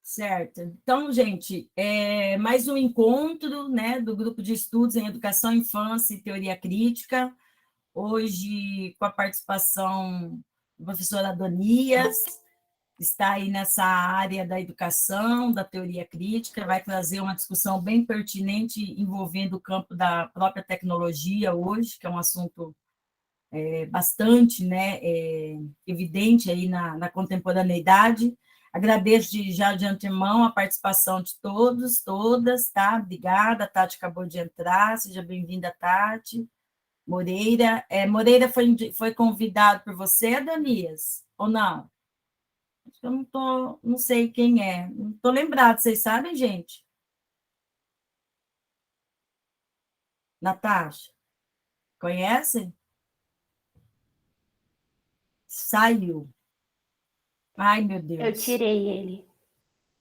Certo. Então, gente, mais um encontro, né, do Grupo de Estudos em Educação, Infância e Teoria Crítica, hoje com a participação do professor Adonias, que está aí nessa área da educação, da teoria crítica, vai trazer uma discussão bem pertinente envolvendo o campo da própria tecnologia hoje, que é um assunto bastante, né, evidente aí na contemporaneidade. Agradeço já de antemão a participação de todos, todas, tá? Obrigada, a Tati acabou de entrar, seja bem-vinda, Tati. Moreira, Moreira foi convidado por você, Adonias, ou não? Eu não sei quem é, não estou lembrado, vocês sabem, gente? Natasha, conhecem? Saiu. Ai, meu Eu Deus. tirei ele.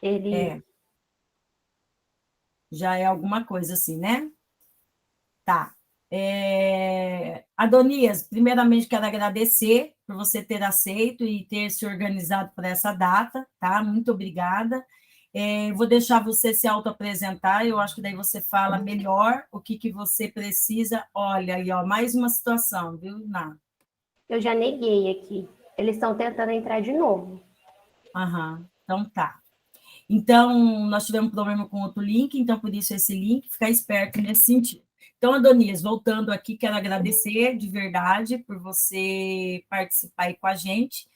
Ele. Já é alguma coisa assim, né? Tá. Adonias, primeiramente quero agradecer por você ter aceito e ter se organizado para essa data, tá? Muito obrigada. Vou deixar você se autoapresentar, eu acho que daí você fala melhor o que você precisa. Olha aí, ó, mais uma situação, viu, Ná? Eu já neguei aqui. Eles estão tentando entrar de novo. Aham, então tá. Então, nós tivemos um problema com outro link, então por isso esse link, ficar esperto nesse sentido. Então, Adonias, voltando aqui, quero agradecer de verdade por você participar aí com a gente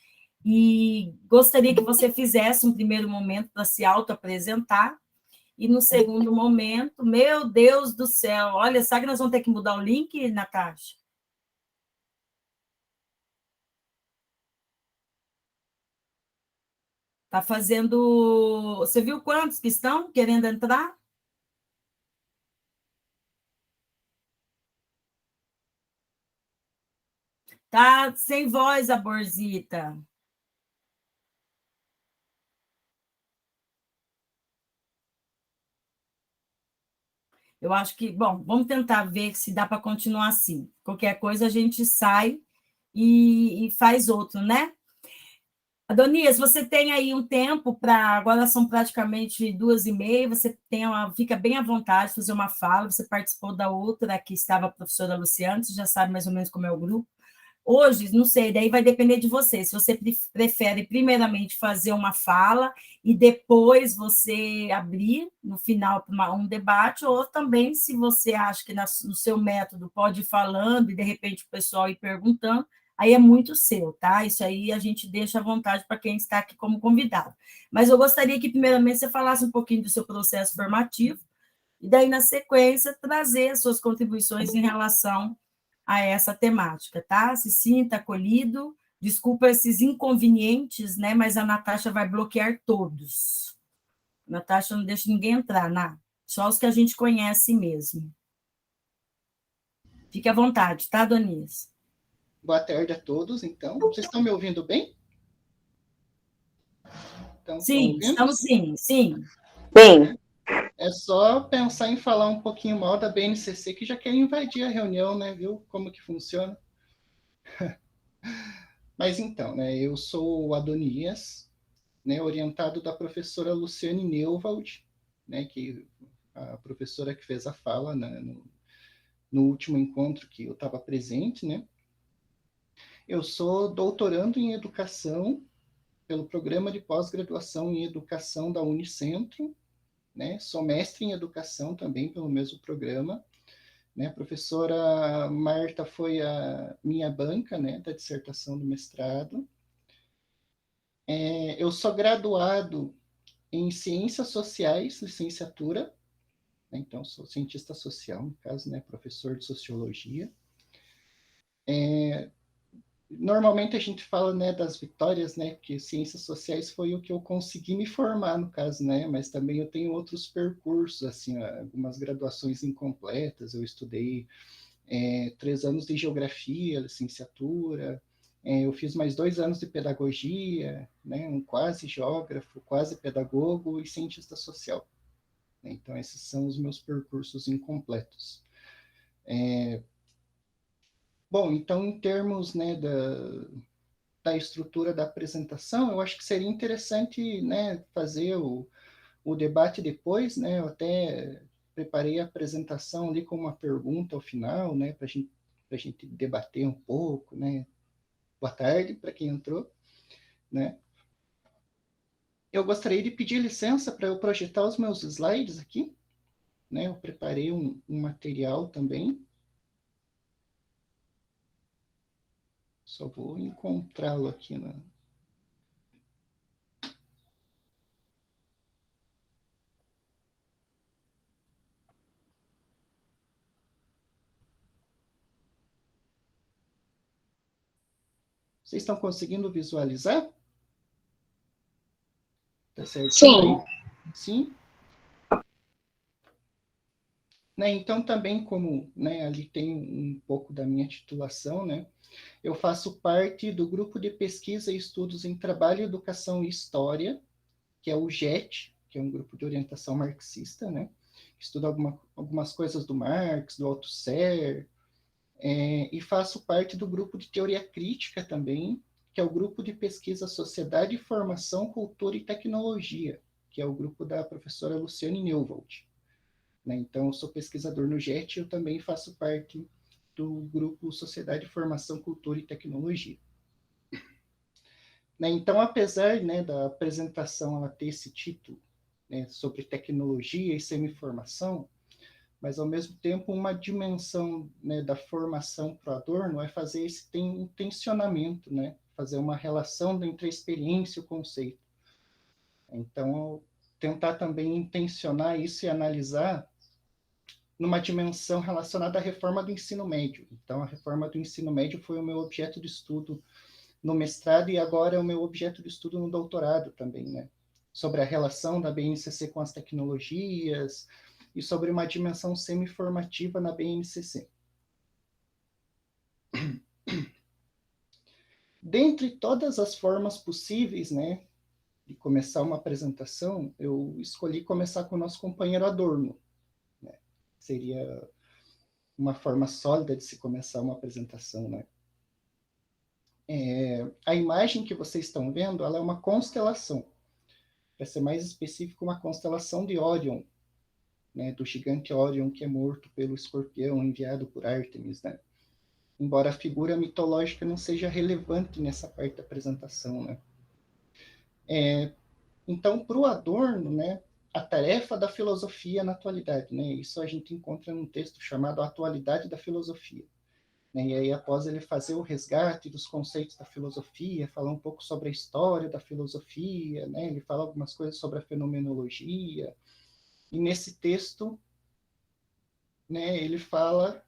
e gostaria que você fizesse um primeiro momento para se auto-apresentar e no segundo momento, meu Deus do céu, olha, sabe que nós vamos ter que mudar o link, Natasha? Tá fazendo... Você viu quantos que estão querendo entrar? Tá sem voz, a Borzita. Eu acho que, bom, vamos tentar ver se dá para continuar assim. Qualquer coisa a gente sai e faz outro, né? Adonias, você tem aí um tempo para. Agora são praticamente 2h30, fica bem à vontade de fazer uma fala. Você participou da outra, que estava a professora Luciana, você já sabe mais ou menos como é o grupo. Hoje, não sei, daí vai depender de você. Se você prefere, primeiramente, fazer uma fala e depois você abrir, no final, para um debate, ou também, se você acha que no seu método pode ir falando e, de repente, o pessoal ir perguntando, aí é muito seu, tá? Isso aí a gente deixa à vontade para quem está aqui como convidado. Mas eu gostaria que, primeiramente, você falasse um pouquinho do seu processo formativo e, daí, na sequência, trazer as suas contribuições em relação a essa temática, tá? Se sinta acolhido, desculpa esses inconvenientes, né? Mas a Natasha vai bloquear todos. A Natasha não deixa ninguém entrar, só os que a gente conhece mesmo. Fique à vontade, tá, Donias? Boa tarde a todos, então. Vocês estão me ouvindo bem? Sim, estamos sim, sim. Bem. É só pensar em falar um pouquinho mal da BNCC, que já quer invadir a reunião, né? Viu como que funciona? Mas então, né? Eu sou o Adonias, né? Orientado da professora Luciane Neuwald, né? Que a professora que fez a fala, né, no último encontro que eu estava presente, né? Eu sou doutorando em educação pelo programa de pós-graduação em educação da Unicentro, né? Sou mestre em educação também pelo mesmo programa, né? A professora Marta foi a minha banca, né, da dissertação do mestrado. Eu sou graduado em Ciências Sociais, licenciatura, né? Então sou cientista social, no caso, né, professor de Sociologia. Normalmente a gente fala, né, das vitórias, né, que ciências sociais foi o que eu consegui me formar, no caso, né, mas também eu tenho outros percursos, assim, algumas graduações incompletas. Eu estudei 3 anos de geografia, licenciatura, eu fiz mais 2 anos de pedagogia, né, um quase geógrafo, quase pedagogo e cientista social. Então esses são os meus percursos incompletos. Bom, então, em termos, né, da estrutura da apresentação, eu acho que seria interessante, né, fazer o debate depois, né? Eu até preparei a apresentação ali com uma pergunta ao final, né, para a gente debater um pouco, né? Boa tarde para quem entrou, né? Eu gostaria de pedir licença para eu projetar os meus slides aqui, né? Eu preparei um material também. Só vou encontrá-lo aqui na... Vocês estão conseguindo visualizar? Tá certinho? Sim. Sim? Né, então, também como, né, ali tem um pouco da minha titulação, né, eu faço parte do Grupo de Pesquisa e Estudos em Trabalho, Educação e História, que é o GET, que é um grupo de orientação marxista, né, que estuda algumas coisas do Marx, do Althusser, e faço parte do Grupo de Teoria Crítica também, que é o Grupo de Pesquisa Sociedade, Formação, Cultura e Tecnologia, que é o grupo da professora Luciane Neuwald. Né? Então, eu sou pesquisador no GET e eu também faço parte do grupo Sociedade, Formação, Cultura e Tecnologia. Né? Então, apesar, né, da apresentação ela ter esse título, né, sobre tecnologia e semi-formação, mas, ao mesmo tempo, uma dimensão, né, da formação para o Adorno é fazer esse tensionamento, né, fazer uma relação entre a experiência e o conceito. Então, tentar também intencionar isso e analisar numa dimensão relacionada à reforma do ensino médio. Então, a reforma do ensino médio foi o meu objeto de estudo no mestrado e agora é o meu objeto de estudo no doutorado também, né? Sobre a relação da BNCC com as tecnologias e sobre uma dimensão semi-formativa na BNCC. Dentre todas as formas possíveis, né, de começar uma apresentação, eu escolhi começar com o nosso companheiro Adorno, né? Seria uma forma sólida de se começar uma apresentação, né? A imagem que vocês estão vendo, ela é uma constelação. Para ser mais específico, uma constelação de Órion, né, do gigante Órion, que é morto pelo escorpião enviado por Ártemis, né? Embora a figura mitológica não seja relevante nessa parte da apresentação, né? Então, para o Adorno, né, a tarefa da filosofia na atualidade, né? Isso a gente encontra num texto chamado A Atualidade da Filosofia. Né? E aí, após ele fazer o resgate dos conceitos da filosofia, falar um pouco sobre a história da filosofia, né? Ele fala algumas coisas sobre a fenomenologia, e nesse texto, né, ele fala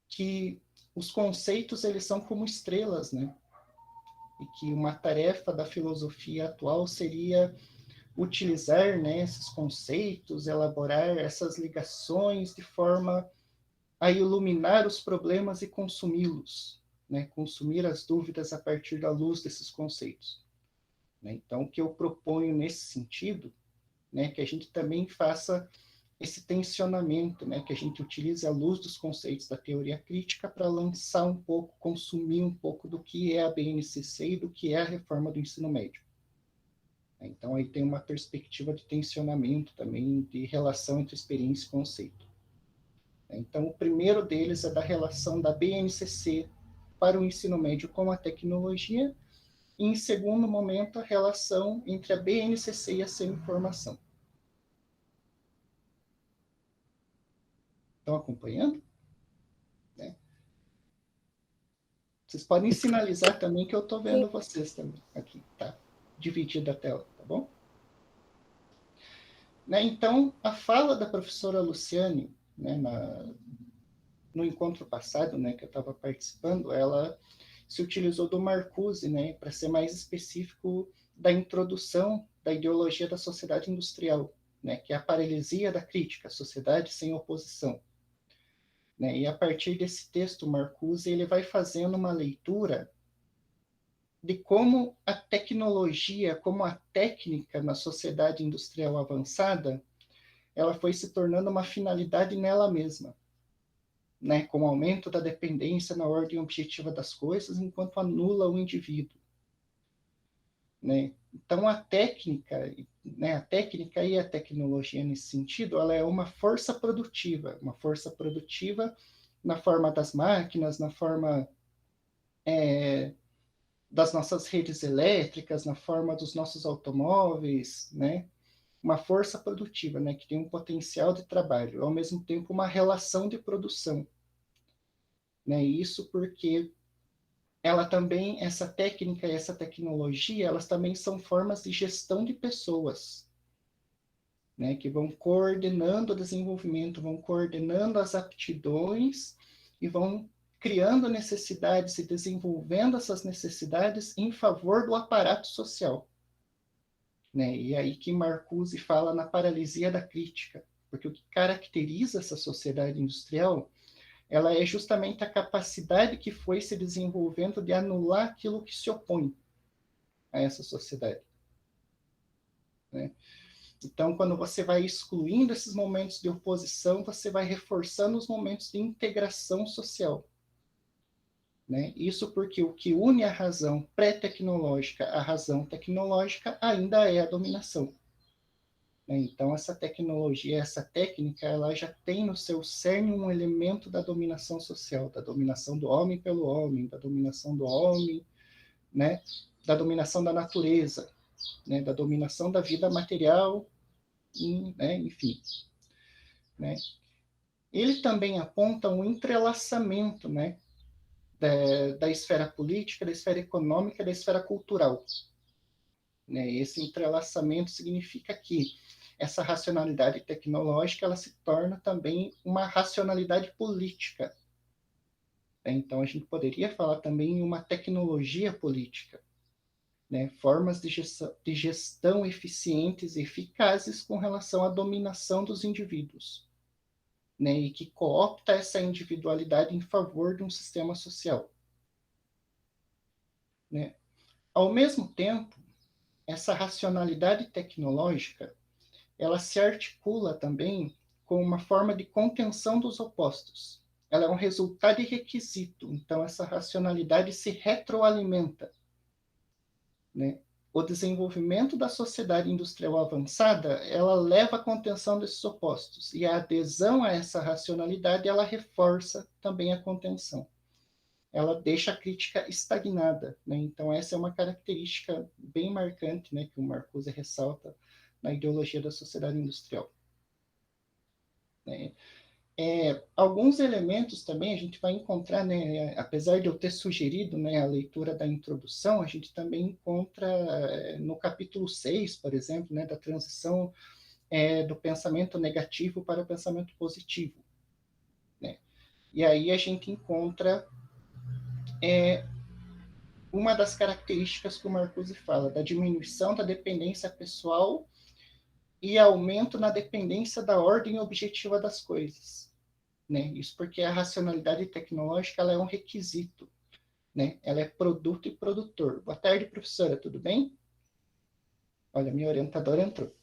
que os conceitos eles são como estrelas, né? E que uma tarefa da filosofia atual seria utilizar, né, esses conceitos, elaborar essas ligações de forma a iluminar os problemas e consumi-los, né? Consumir as dúvidas a partir da luz desses conceitos. Né? Então, o que eu proponho nesse sentido, né, que a gente também faça esse tensionamento, né, que a gente utilize a luz dos conceitos da teoria crítica para lançar um pouco, consumir um pouco do que é a BNCC e do que é a reforma do ensino médio. Então, aí tem uma perspectiva de tensionamento também, de relação entre experiência e conceito. Então, o primeiro deles é da relação da BNCC para o ensino médio com a tecnologia, e, em segundo momento, a relação entre a BNCC e a semi-formação. Estão acompanhando? Né? Vocês podem sinalizar também que eu estou vendo vocês também aqui, tá? Dividida a tela, tá bom? Né? Então, a fala da professora Luciane, né, no encontro passado, né, que eu estava participando, ela se utilizou do Marcuse, né, para ser mais específico, da introdução da ideologia da sociedade industrial, né, que é a paralisia da crítica, a sociedade sem oposição. Né? E a partir desse texto, Marcuse ele vai fazendo uma leitura de como a tecnologia, como a técnica na sociedade industrial avançada, ela foi se tornando uma finalidade nela mesma. né, com o aumento da dependência na ordem objetiva das coisas, enquanto anula o indivíduo, né? Então, a técnica, né, a técnica e a tecnologia nesse sentido, ela é uma força produtiva na forma das máquinas, na forma das nossas redes elétricas, na forma dos nossos automóveis, né? Uma força produtiva, né, que tem um potencial de trabalho, ao mesmo tempo uma relação de produção, né? Isso porque ela também, essa técnica e essa tecnologia, elas também são formas de gestão de pessoas, né, que vão coordenando o desenvolvimento, vão coordenando as aptidões e vão criando necessidades e desenvolvendo essas necessidades em favor do aparato social, né? E aí que Marcuse fala na paralisia da crítica, porque o que caracteriza essa sociedade industrial, ela é justamente a capacidade que foi se desenvolvendo de anular aquilo que se opõe a essa sociedade, né? Então, quando você vai excluindo esses momentos de oposição, você vai reforçando os momentos de integração social, né? Isso porque o que une a razão pré-tecnológica à razão tecnológica ainda é a dominação, né? Então, essa tecnologia, essa técnica, ela já tem no seu cerne um elemento da dominação social, da dominação do homem pelo homem, da dominação do homem, né? Da dominação da natureza, né? Da dominação da vida material, né? Enfim, né? Ele também aponta um entrelaçamento, né, da esfera política, da esfera econômica, da esfera cultural, né? Esse entrelaçamento significa que essa racionalidade tecnológica ela se torna também uma racionalidade política, né? Então a gente poderia falar também em uma tecnologia política, né? Formas de gestão eficientes e eficazes com relação à dominação dos indivíduos, né, e que coopta essa individualidade em favor de um sistema social, né? Ao mesmo tempo, essa racionalidade tecnológica, ela se articula também com uma forma de contenção dos opostos. Ela é um resultado e requisito, então essa racionalidade se retroalimenta, né? O desenvolvimento da sociedade industrial avançada, ela leva à contenção desses opostos, e a adesão a essa racionalidade, ela reforça também a contenção. Ela deixa a crítica estagnada, né? Então essa é uma característica bem marcante, né, que o Marcuse ressalta na ideologia da sociedade industrial, né? Alguns elementos também a gente vai encontrar, né, apesar de eu ter sugerido, né, a leitura da introdução, a gente também encontra no capítulo 6, por exemplo, né, da transição do pensamento negativo para o pensamento positivo, né? E aí a gente encontra uma das características que o Marcuse fala, da diminuição da dependência pessoal e aumento na dependência da ordem objetiva das coisas, né? Isso porque a racionalidade tecnológica ela é um requisito, né? Ela é produto e produtor. Boa tarde, professora, tudo bem? Olha, minha orientadora entrou.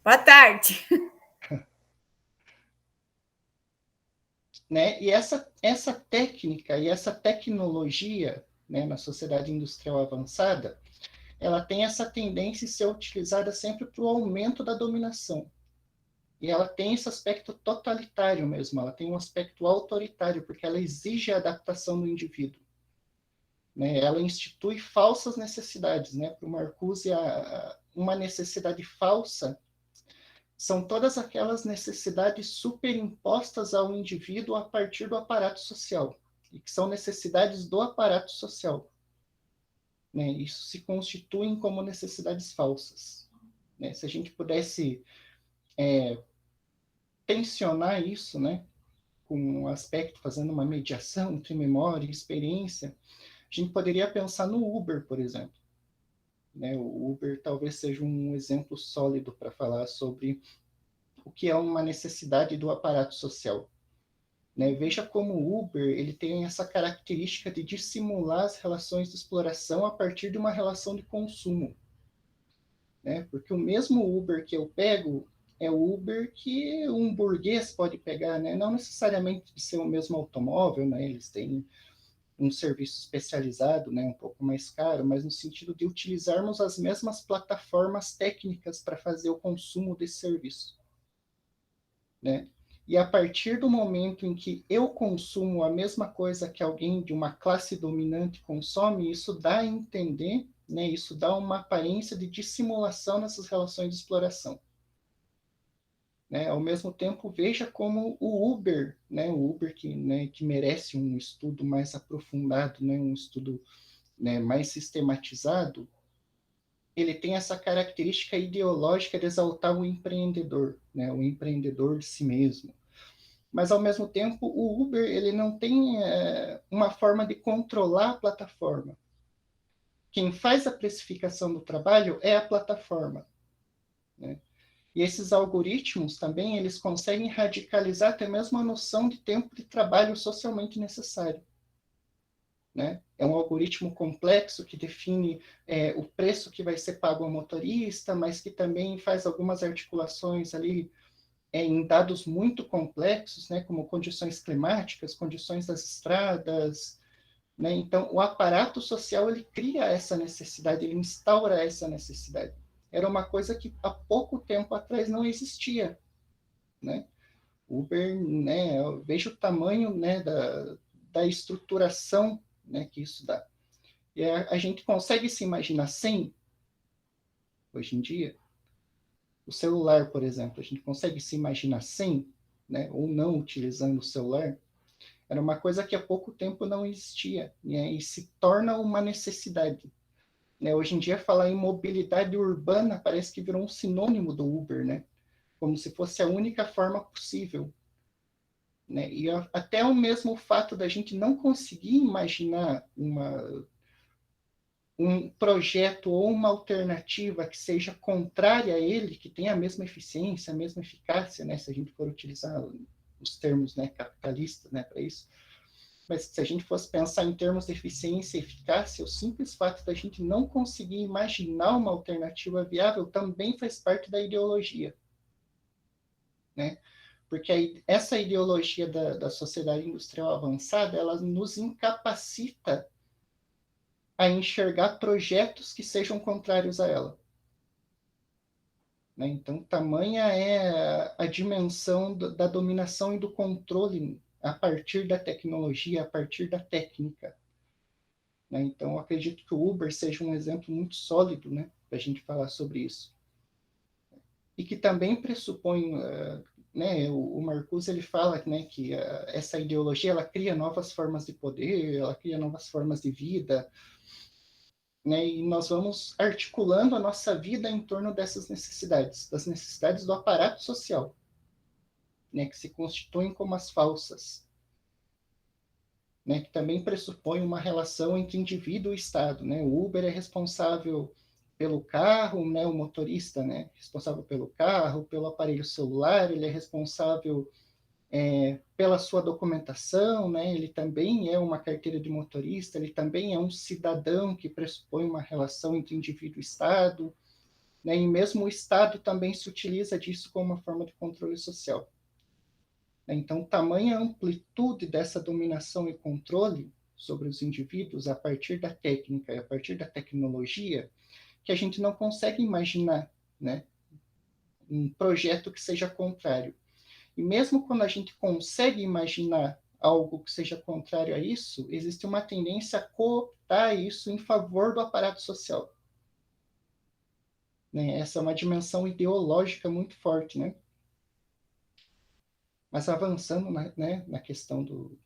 Boa tarde. Né? E essa técnica e essa tecnologia, né, na sociedade industrial avançada, ela tem essa tendência a ser utilizada sempre para o aumento da dominação. E ela tem esse aspecto totalitário mesmo, ela tem um aspecto autoritário, porque ela exige a adaptação do indivíduo, né? Ela institui falsas necessidades, né? Para o Marcuse, uma necessidade falsa são todas aquelas necessidades superimpostas ao indivíduo a partir do aparato social, e que são necessidades do aparato social, né? Isso se constituem como necessidades falsas, né? Se a gente pudesse tensionar isso, né, com um aspecto, fazendo uma mediação entre memória e experiência, a gente poderia pensar no Uber, por exemplo, né? O Uber talvez seja um exemplo sólido para falar sobre o que é uma necessidade do aparato social, né? Veja como o Uber ele tem essa característica de dissimular as relações de exploração a partir de uma relação de consumo, né? Porque o mesmo Uber que eu pego, é o Uber que um burguês pode pegar, né? Não necessariamente de ser o mesmo automóvel, né? Eles têm um serviço especializado, né? Um pouco mais caro, mas no sentido de utilizarmos as mesmas plataformas técnicas para fazer o consumo desse serviço, né? E a partir do momento em que eu consumo a mesma coisa que alguém de uma classe dominante consome, isso dá a entender, né? Isso dá uma aparência de dissimulação nessas relações de exploração. Né? Ao mesmo tempo, veja como o Uber, né? O Uber que merece um estudo mais aprofundado, né? Um estudo, né, mais sistematizado, ele tem essa característica ideológica de exaltar o empreendedor, né? O empreendedor de si mesmo. Mas, ao mesmo tempo, o Uber ele não tem uma forma de controlar a plataforma. Quem faz a precificação do trabalho é a plataforma, né? E esses algoritmos também, eles conseguem radicalizar até mesmo a noção de tempo de trabalho socialmente necessário, né? É um algoritmo complexo que define o preço que vai ser pago ao motorista, mas que também faz algumas articulações ali em dados muito complexos, né? Como condições climáticas, condições das estradas, né? Então, o aparato social, ele cria essa necessidade, ele instaura essa necessidade. Era uma coisa que há pouco tempo atrás não existia, né? Uber, né, eu vejo o tamanho, né, da estruturação, né, que isso dá. E a gente consegue se imaginar sem, hoje em dia, o celular, por exemplo, a gente consegue se imaginar sem, né, ou não utilizando o celular. Era uma coisa que há pouco tempo não existia, né, e se torna uma necessidade. Né? Hoje em dia, falar em mobilidade urbana parece que virou um sinônimo do Uber, né? Como se fosse a única forma possível. Né? E até o mesmo fato da gente não conseguir imaginar um projeto ou uma alternativa que seja contrária a ele, que tenha a mesma eficiência, a mesma eficácia, né? Se a gente for utilizar os termos, né, capitalistas, né, para isso. Mas se a gente fosse pensar em termos de eficiência e eficácia, o simples fato da gente não conseguir imaginar uma alternativa viável também faz parte da ideologia, né? Porque essa ideologia da sociedade industrial avançada, ela nos incapacita a enxergar projetos que sejam contrários a ela. Né? Então, tamanha é a dimensão da dominação e do controle a partir da tecnologia, a partir da técnica. Né? Então, eu acredito que o Uber seja um exemplo muito sólido, né, para a gente falar sobre isso. E que também pressupõe, né, o Marcuse ele fala, né, que essa ideologia ela cria novas formas de poder, ela cria novas formas de vida, né, e nós vamos articulando a nossa vida em torno dessas necessidades, das necessidades do aparato social, né, que se constituem como as falsas, né, que também pressupõe uma relação entre indivíduo e Estado, né? O Uber é responsável pelo carro, né, o motorista, né, responsável pelo carro, pelo aparelho celular, ele é responsável pela sua documentação, né, ele também é uma carteira de motorista, ele também é um cidadão que pressupõe uma relação entre indivíduo e Estado, né, e mesmo o Estado também se utiliza disso como uma forma de controle social. Então, tamanha amplitude dessa dominação e controle sobre os indivíduos a partir da técnica e a partir da tecnologia, que a gente não consegue imaginar, né, um projeto que seja contrário. E mesmo quando a gente consegue imaginar algo que seja contrário a isso, existe uma tendência a cooptar isso em favor do aparato social. Né? Essa é uma dimensão ideológica muito forte, né? Mas avançando na questão do...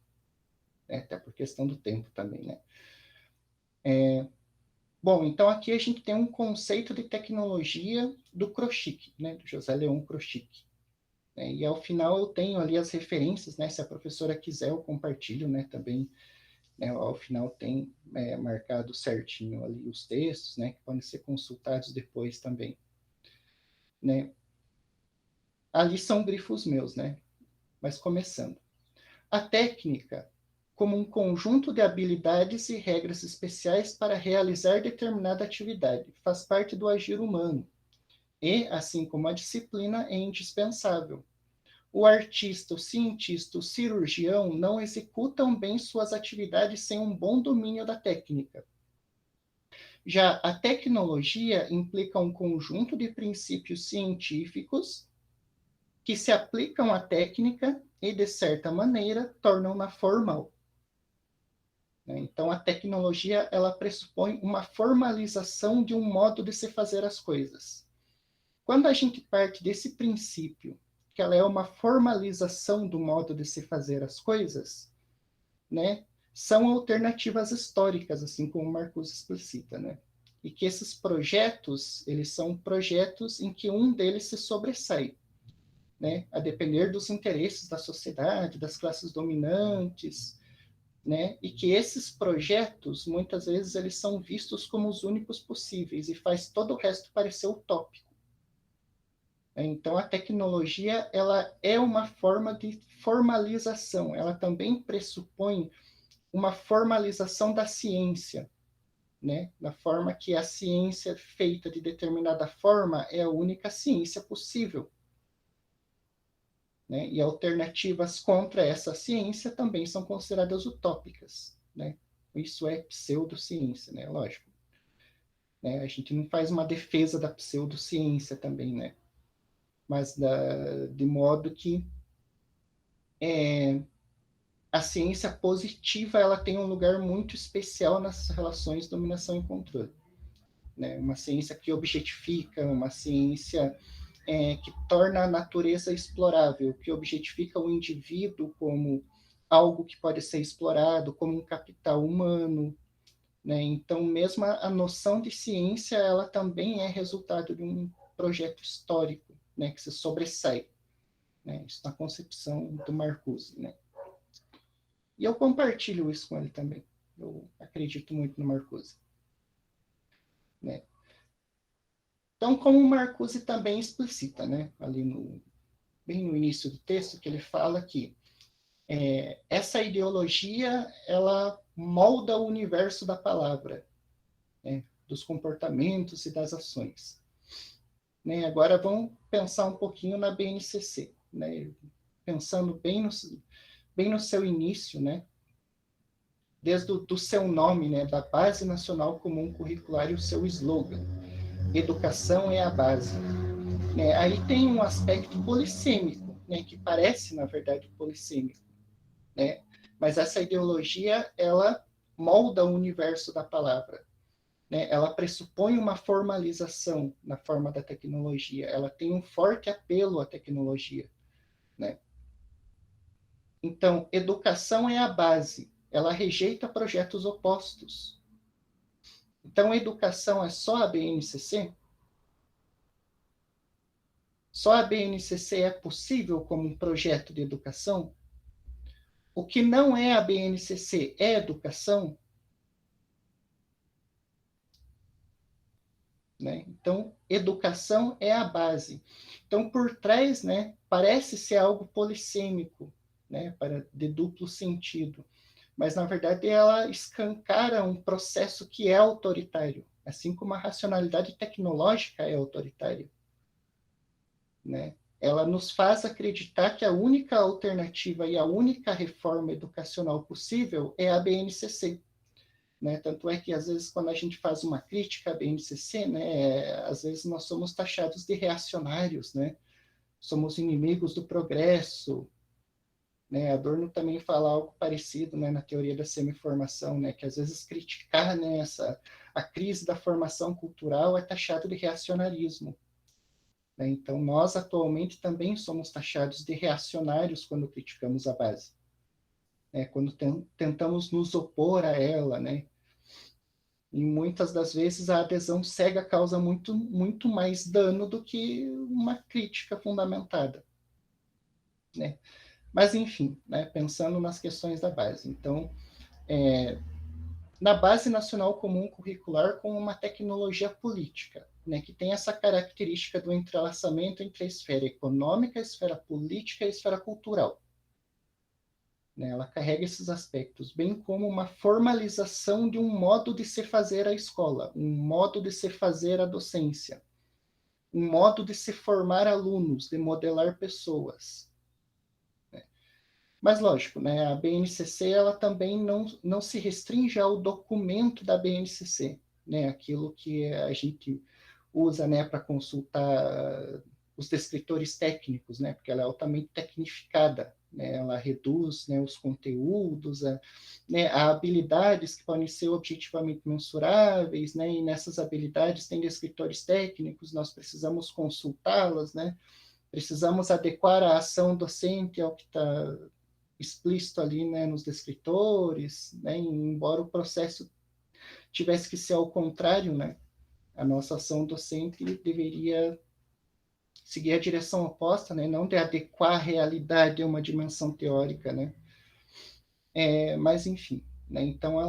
até por questão do tempo também, né? Bom, então aqui a gente tem um conceito de tecnologia do Kroschik, né? Do José Leon Kroschik. Né? E ao final eu tenho ali as referências, né? Se a professora quiser, eu compartilho, né? Também, né? Ao final tem marcado certinho ali os textos, né? Que podem ser consultados depois também, né? Ali são grifos meus, né? Mas começando. A técnica, como um conjunto de habilidades e regras especiais para realizar determinada atividade, faz parte do agir humano e, assim como a disciplina, é indispensável. O artista, o cientista, o cirurgião não executam bem suas atividades sem um bom domínio da técnica. Já a tecnologia implica um conjunto de princípios científicos que se aplicam à técnica e, de certa maneira, tornam-na formal. Então, a tecnologia ela pressupõe uma formalização de um modo de se fazer as coisas. Quando a gente parte desse princípio, que ela é uma formalização do modo de se fazer as coisas, né, são alternativas históricas, assim como o Marcuse explicita, né? E que esses projetos, eles são projetos em que um deles se sobressai, né, a depender dos interesses da sociedade, das classes dominantes, né, e que esses projetos, muitas vezes, eles são vistos como os únicos possíveis e faz todo o resto parecer utópico. Então, a tecnologia, ela é uma forma de formalização, ela também pressupõe uma formalização da ciência, né? Da forma que a ciência feita de determinada forma é a única ciência possível. Né? E alternativas contra essa ciência também são consideradas utópicas. Né? Isso é pseudociência, né? Lógico. Né? A gente não faz uma defesa da pseudociência também, né? Mas de modo que a ciência positiva ela tem um lugar muito especial nas relações de dominação e controle. Né? Uma ciência que objetifica, uma ciência que torna a natureza explorável, que objetifica o indivíduo como algo que pode ser explorado, como um capital humano. Né? Então, mesmo a noção de ciência, ela também é resultado de um projeto histórico, né? Que se sobressai. Né? Isso na concepção do Marcuse. Né? E eu compartilho isso com ele também. Eu acredito muito no Marcuse. Né? Então, como o Marcuse também explicita, né? Ali bem no início do texto, que ele fala que essa ideologia, ela molda o universo da palavra, né? Dos comportamentos e das ações. Né? Agora, vamos pensar um pouquinho na BNCC, né? Pensando bem no seu início, né? Desde do seu nome, né? Da Base Nacional Comum Curricular e o seu slogan, educação é a base. Né? Aí tem um aspecto polissêmico, né? Que parece, na verdade, polissêmico. Né? Mas essa ideologia, ela molda o universo da palavra. Né? Ela pressupõe uma formalização na forma da tecnologia. Ela tem um forte apelo à tecnologia. Né? Então, educação é a base. Ela rejeita projetos opostos. Então, educação é só a BNCC? Só a BNCC é possível como um projeto de educação? O que não é a BNCC é educação? Né? Então, educação é a base. Então, por trás, né, parece ser algo polissêmico, né, de duplo sentido, mas, na verdade, ela escancara um processo que é autoritário, assim como a racionalidade tecnológica é autoritária. Né? Ela nos faz acreditar que a única alternativa e a única reforma educacional possível é a BNCC. Né? Tanto é que, às vezes, quando a gente faz uma crítica à BNCC, né, às vezes nós somos taxados de reacionários, né? Somos inimigos do progresso. Né? Adorno também fala algo parecido, né, na teoria da semiformação, né, que às vezes criticar, né, a crise da formação cultural é taxado de reacionarismo. Né? Então, nós atualmente também somos taxados de reacionários quando criticamos a base. Quando tentamos nos opor a ela, né? E muitas das vezes a adesão cega causa muito, muito mais dano do que uma crítica fundamentada. Né? Mas, enfim, né, pensando nas questões da base. Então, na Base Nacional Comum Curricular com uma tecnologia política, né, que tem essa característica do entrelaçamento entre a esfera econômica, a esfera política e a esfera cultural. Né? Ela carrega esses aspectos, bem como uma formalização de um modo de se fazer a escola, um modo de se fazer a docência. um modo de se formar alunos, de modelar pessoas. Mas, lógico, né, a BNCC ela também não se restringe ao documento da BNCC, né, aquilo que a gente usa, né, para consultar os descritores técnicos, né, porque ela é altamente tecnificada, né, ela reduz, né, os conteúdos, né, a habilidades que podem ser objetivamente mensuráveis, né, e nessas habilidades tem descritores técnicos, nós precisamos consultá-las, né, precisamos adequar a ação docente ao que está explícito ali, né, nos descritores, né, embora o processo tivesse que ser ao contrário, né, a nossa ação docente deveria seguir a direção oposta, né, não de adequar a realidade a uma dimensão teórica, né, mas enfim, né, então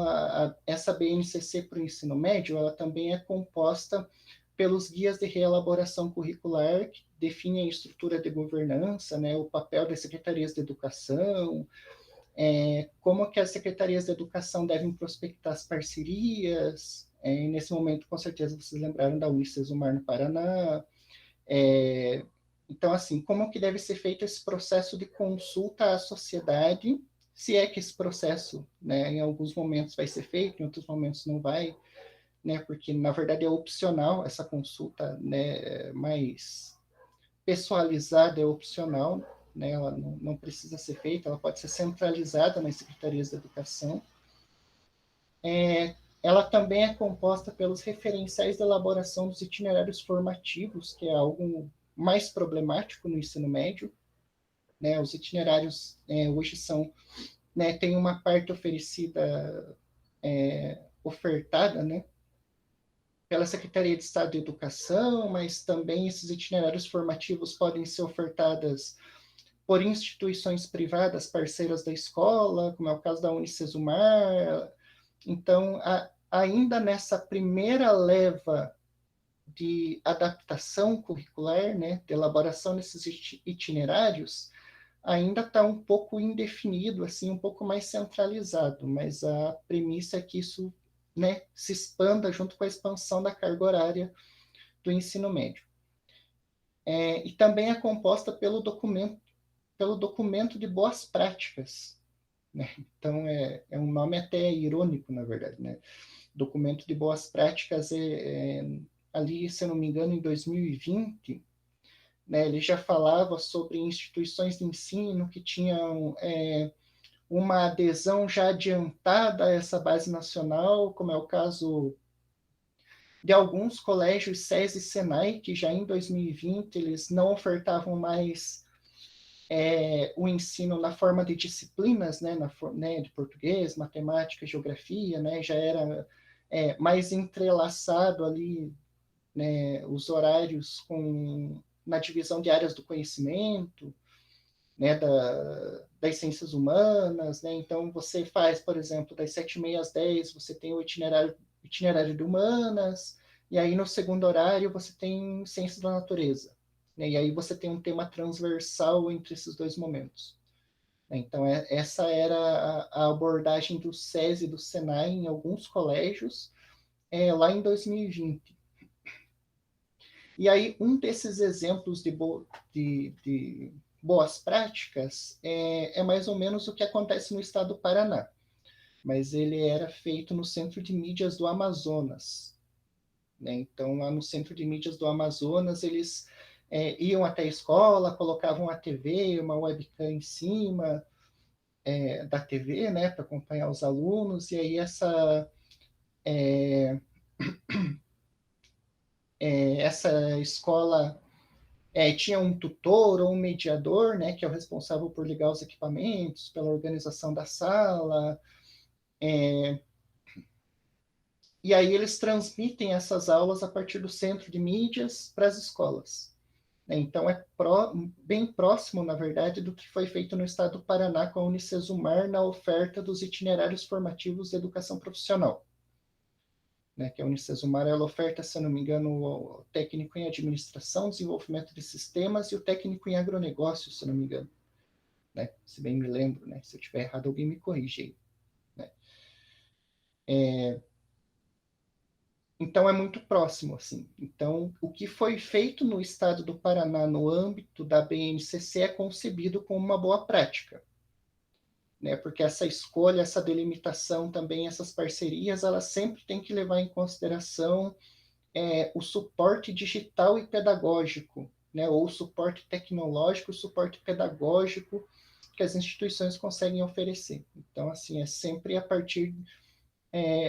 essa BNCC para o ensino médio, ela também é composta pelos guias de reelaboração curricular que definem a estrutura de governança, né, o papel das secretarias de educação, como que as secretarias de educação devem prospectar as parcerias. Nesse momento, com certeza, vocês lembraram da Unicesumar no Paraná. Então, assim, como que deve ser feito esse processo de consulta à sociedade, se é que esse processo, né, em alguns momentos vai ser feito, em outros momentos não vai, né, porque, na verdade, é opcional essa consulta, né, mais pessoalizada, é opcional, né, ela não precisa ser feita, ela pode ser centralizada nas secretarias de educação. Ela também é composta pelos referenciais de elaboração dos itinerários formativos, que é algo mais problemático no ensino médio. Né, os itinerários hoje são, né, tem uma parte oferecida, ofertada, né, pela Secretaria de Estado de Educação, mas também esses itinerários formativos podem ser ofertados por instituições privadas parceiras da escola, como é o caso da Unicesumar. Então, ainda nessa primeira leva de adaptação curricular, né, de elaboração desses itinerários, ainda está um pouco indefinido, assim, um pouco mais centralizado, mas a premissa é que isso, né, se expanda junto com a expansão da carga horária do ensino médio. E também é composta pelo documento de boas práticas, né? Então, é um nome até irônico, na verdade, né? Documento de boas práticas ali, se eu não me engano, em 2020, né, ele já falava sobre instituições de ensino que tinham uma adesão já adiantada a essa base nacional, como é o caso de alguns colégios SESI e Senai, que já em 2020 eles não ofertavam mais o ensino na forma de disciplinas, né, de português, matemática, geografia, né, já era mais entrelaçado ali, né, os horários na divisão de áreas do conhecimento, né, das ciências humanas, né, então você faz, por exemplo, das 7h30 às 10, você tem o itinerário de humanas, e aí no segundo horário você tem ciências da natureza, né, e aí você tem um tema transversal entre esses dois momentos. Então, essa era a abordagem do SESI e do Senai em alguns colégios, lá em 2020. E aí, um desses exemplos de boas práticas é mais ou menos o que acontece no estado do Paraná, mas ele era feito no Centro de Mídias do Amazonas. Né? Então, lá no Centro de Mídias do Amazonas, eles iam até a escola, colocavam a TV, uma webcam em cima da TV, né, para acompanhar os alunos, e aí essa escola tinha um tutor ou um mediador, né, que é o responsável por ligar os equipamentos, pela organização da sala, e aí eles transmitem essas aulas a partir do centro de mídias para as escolas. Então, bem próximo, na verdade, do que foi feito no estado do Paraná com a Unicesumar na oferta dos itinerários formativos de educação profissional. Né, que a Unicesumar ela oferta, se eu não me engano, o técnico em administração, desenvolvimento de sistemas e o técnico em agronegócio, se eu não me engano. Né? Se bem me lembro, né? Se eu estiver errado, alguém me corrige aí. Né? Então, é muito próximo, assim. Então, o que foi feito no estado do Paraná no âmbito da BNCC é concebido como uma boa prática, né? Porque essa escolha, essa delimitação também, essas parcerias, elas sempre têm que levar em consideração o suporte digital e pedagógico, né? Ou o suporte tecnológico, o suporte pedagógico que as instituições conseguem oferecer. Então, assim, é sempre a partir,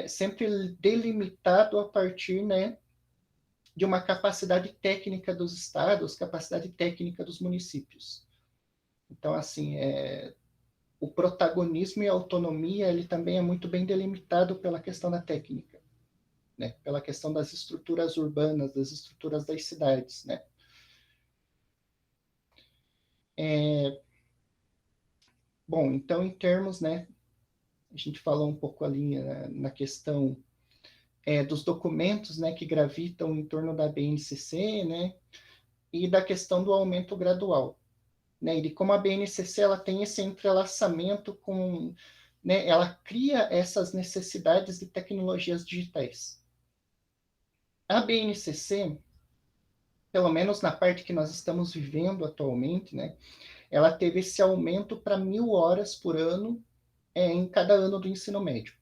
sempre delimitado a partir, né, de uma capacidade técnica dos estados, capacidade técnica dos municípios. Então, assim, o protagonismo e a autonomia, ele também é muito bem delimitado pela questão da técnica, né? Pela questão das estruturas urbanas, das estruturas das cidades, né? Bom, então, em termos, né, a gente falou um pouco ali na questão dos documentos, né, que gravitam em torno da BNCC, né, e da questão do aumento gradual, né, e de como a BNCC ela tem esse entrelaçamento com, né, ela cria essas necessidades de tecnologias digitais. A BNCC, pelo menos na parte que nós estamos vivendo atualmente, né, ela teve esse aumento para 1.000 horas por ano em cada ano do ensino médio.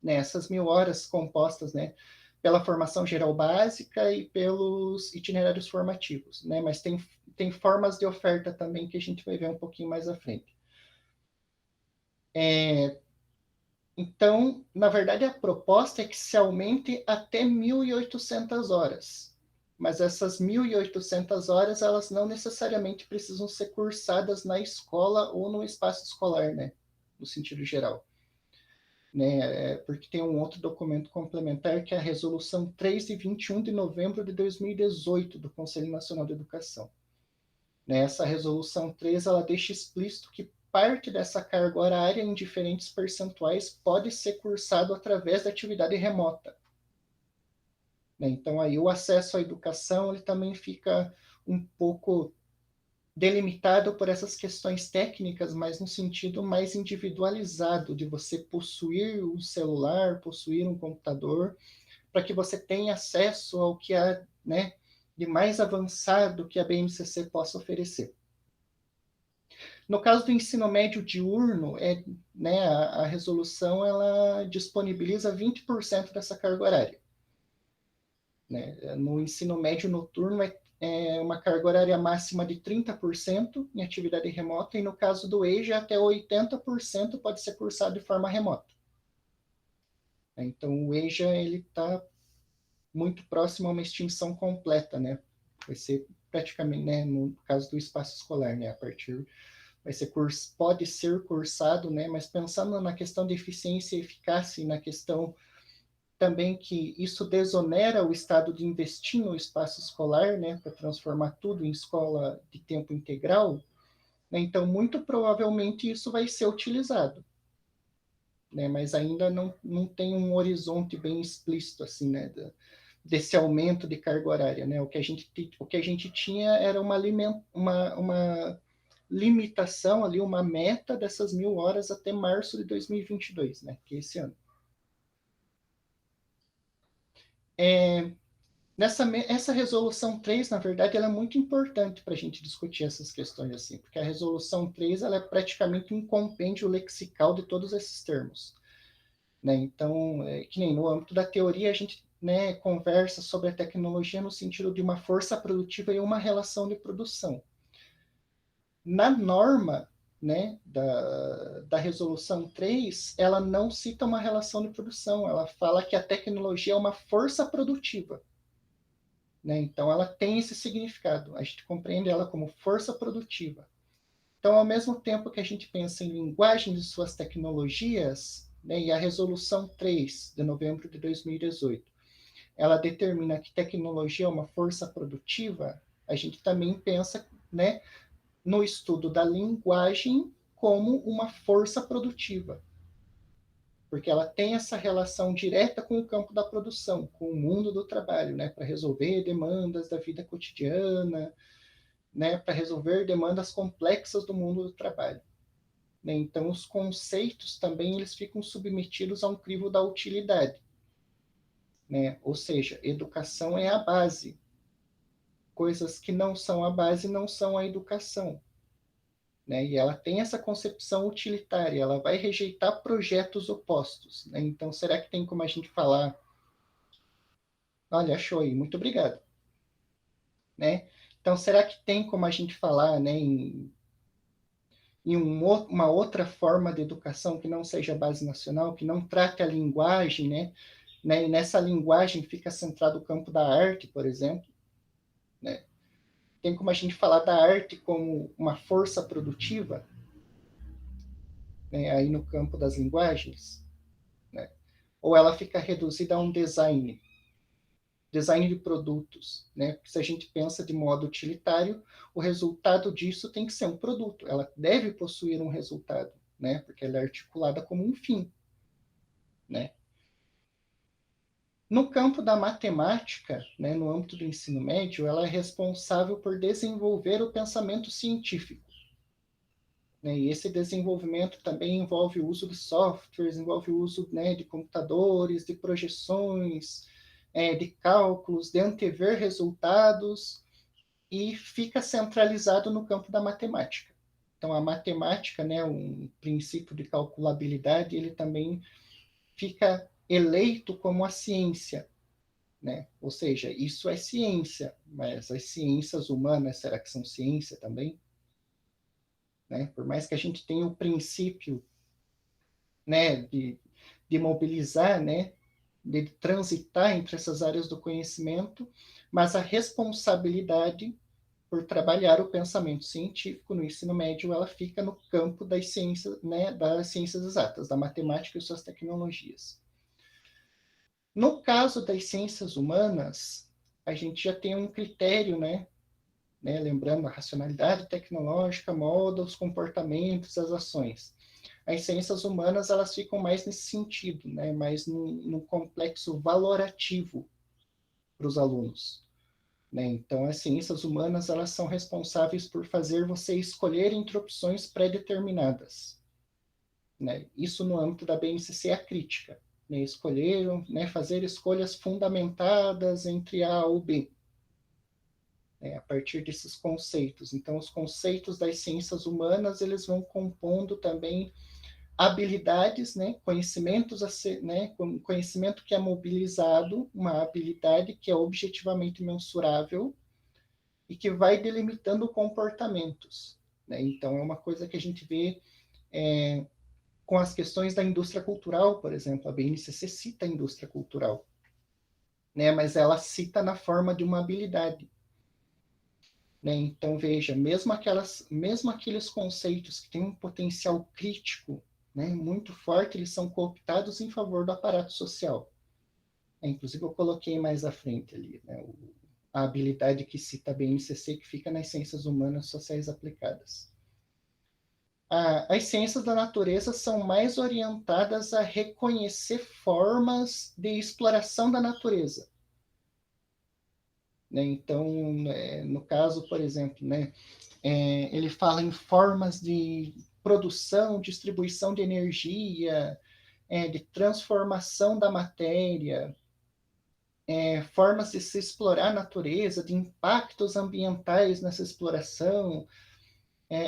Né, essas 1.000 horas compostas, né, pela formação geral básica e pelos itinerários formativos, né, mas tem formas de oferta também que a gente vai ver um pouquinho mais à frente. Então, na verdade, a proposta é que se aumente até 1.800 horas. Mas essas 1.800 horas, elas não necessariamente precisam ser cursadas na escola ou no espaço escolar, né? No sentido geral. Né? Porque tem um outro documento complementar, que é a Resolução 3 de 21 de novembro de 2018, do Conselho Nacional de Educação. Né? Essa Resolução 3, ela deixa explícito que parte dessa carga horária em diferentes percentuais pode ser cursado através da atividade remota. Né? Então, aí o acesso à educação ele também fica um pouco delimitado por essas questões técnicas, mas no sentido mais individualizado, de você possuir um celular, possuir um computador, para que você tenha acesso ao que há, né, de mais avançado que a BNCC possa oferecer. No caso do ensino médio diurno, né, a resolução ela disponibiliza 20% dessa carga horária. Né? No ensino médio noturno é uma carga horária máxima de 30% em atividade remota, e no caso do EJA, até 80% pode ser cursado de forma remota. Então, o EJA está muito próximo a uma extinção completa, né? Vai ser praticamente, né, no caso do espaço escolar, né, a partir pode ser cursado, né, mas pensando na questão de eficiência e eficácia e na questão também que isso desonera o Estado de investir no espaço escolar, né, para transformar tudo em escola de tempo integral, né, então muito provavelmente isso vai ser utilizado, né, mas ainda não tem um horizonte bem explícito assim, né, desse aumento de carga horária, né, o que a gente tinha era uma limitação ali, uma meta dessas 1.000 horas até março de 2022, né, que é esse ano. Essa resolução 3, na verdade, ela é muito importante para a gente discutir essas questões, assim, porque a resolução 3 ela é praticamente um compêndio lexical de todos esses termos. Né? Então, que nem no âmbito da teoria, a gente, né, conversa sobre a tecnologia no sentido de uma força produtiva e uma relação de produção. Na norma, né, da resolução 3, ela não cita uma relação de produção, ela fala que a tecnologia é uma força produtiva. Né? Então, ela tem esse significado. A gente compreende ela como força produtiva. Então, ao mesmo tempo que a gente pensa em linguagens de suas tecnologias, né, e a Resolução 3, de novembro de 2018, ela determina que tecnologia é uma força produtiva, a gente também pensa, né, no estudo da linguagem como uma força produtiva, porque ela tem essa relação direta com o campo da produção, com o mundo do trabalho, né, para resolver demandas da vida cotidiana, né, para resolver demandas complexas do mundo do trabalho. Né? Então, os conceitos também eles ficam submetidos a um crivo da utilidade. né? Ou seja, educação é a base. Coisas que não são a base não são a educação, né? E ela tem essa concepção utilitária, ela vai rejeitar projetos opostos, né? Então, será que tem como a gente falar, olha, achou aí, muito obrigado, né? Então, será que tem como a gente falar, né, em uma outra forma de educação que não seja a base nacional, que não trate a linguagem, né? E nessa linguagem fica centrado o campo da arte, por exemplo, né? Tem como a gente falar da arte como uma força produtiva, né, aí no campo das linguagens, né? Ou ela fica reduzida a um design de produtos, né? Porque se a gente pensa de modo utilitário, o resultado disso tem que ser um produto, ela deve possuir um resultado, né? Porque ela é articulada como um fim, né? No campo da matemática, né, no âmbito do ensino médio, ela é responsável por desenvolver o pensamento científico, né? E esse desenvolvimento também envolve o uso de softwares, envolve o uso, né, de computadores, de projeções, de cálculos, de antever resultados, e fica centralizado no campo da matemática. Então, a matemática, né, um princípio de calculabilidade, ele também fica eleito como a ciência, né? Ou seja, isso é ciência, mas as ciências humanas, será que são ciência também? Né? Por mais que a gente tenha o princípio, né, de mobilizar, né, de transitar entre essas áreas do conhecimento, mas a responsabilidade por trabalhar o pensamento científico no ensino médio, ela fica no campo das ciências, né, das ciências exatas, da matemática e suas tecnologias. No caso das ciências humanas, a gente já tem um critério, né, lembrando a racionalidade tecnológica molda os comportamentos, as ações. As ciências humanas, elas ficam mais nesse sentido, né, mais no complexo valorativo para os alunos, né? Então, as ciências humanas, elas são responsáveis por fazer você escolher entre opções pré-determinadas, né? Isso no âmbito da BNCC é a crítica, né? Escolher, né, fazer escolhas fundamentadas entre A ou B, né, a partir desses conceitos. Então, os conceitos das ciências humanas, eles vão compondo também habilidades, né, conhecimentos a ser, né, conhecimento que é mobilizado, uma habilidade que é objetivamente mensurável e que vai delimitando comportamentos, né? Então, é uma coisa que a gente vê com as questões da indústria cultural, por exemplo. A BNCC cita a indústria cultural, né? Mas ela cita na forma de uma habilidade, né? Então, veja, mesmo aqueles conceitos que têm um potencial crítico, né, muito forte, eles são cooptados em favor do aparato social. Inclusive, eu coloquei mais à frente ali, né, a habilidade que cita a BNCC, que fica nas ciências humanas sociais aplicadas. As ciências da natureza são mais orientadas a reconhecer formas de exploração da natureza, né? Então, no caso, por exemplo, né, ele fala em formas de produção, distribuição de energia, de transformação da matéria, formas de se explorar a natureza, de impactos ambientais nessa exploração,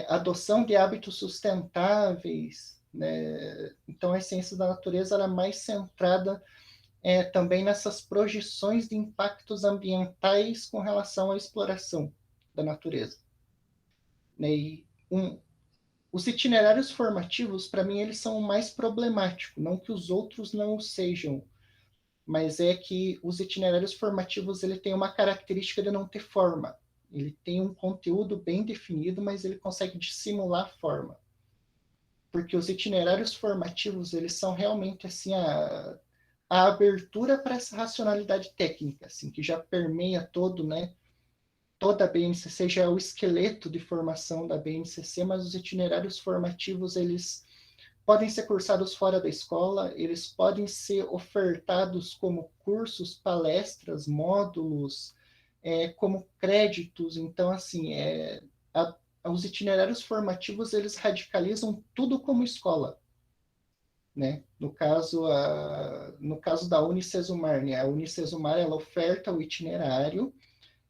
adoção de hábitos sustentáveis, né? Então, a ciência da natureza ela é mais centrada também nessas projeções de impactos ambientais com relação à exploração da natureza. Né? E os itinerários formativos, para mim, eles são o mais problemático, não que os outros não o sejam, mas é que os itinerários formativos ele tem uma característica de não ter forma. Ele tem um conteúdo bem definido, mas ele consegue dissimular forma. Porque os itinerários formativos, eles são realmente assim a abertura para essa racionalidade técnica, assim, que já permeia todo, né, toda a BNCC, já é o esqueleto de formação da BNCC, mas os itinerários formativos, eles podem ser cursados fora da escola, eles podem ser ofertados como cursos, palestras, módulos, como créditos. Então, assim, os itinerários formativos, eles radicalizam tudo como escola, né? No caso da Unicesumar, né? A Unicesumar, ela oferta o itinerário,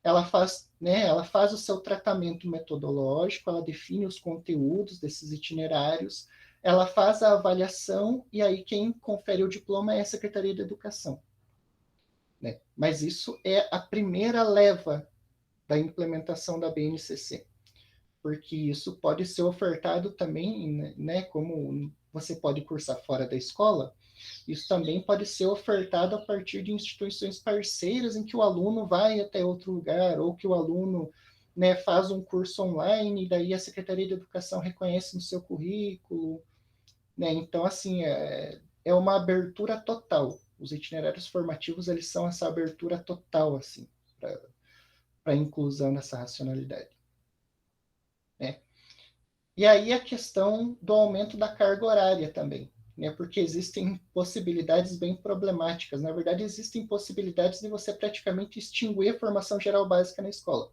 ela faz o seu tratamento metodológico, ela define os conteúdos desses itinerários, ela faz a avaliação e aí quem confere o diploma é a Secretaria de Educação, né? Mas isso é a primeira leva da implementação da BNCC, porque isso pode ser ofertado também, né, como você pode cursar fora da escola, isso também pode ser ofertado a partir de instituições parceiras em que o aluno vai até outro lugar, ou que o aluno, né, faz um curso online, e daí a Secretaria de Educação reconhece no seu currículo, né? Então, assim, é uma abertura total. Os itinerários formativos, eles são essa abertura total, assim, para a inclusão nessa racionalidade, né? E aí a questão do aumento da carga horária também, né? Porque existem possibilidades bem problemáticas. Na verdade, existem possibilidades de você praticamente extinguir a formação geral básica na escola,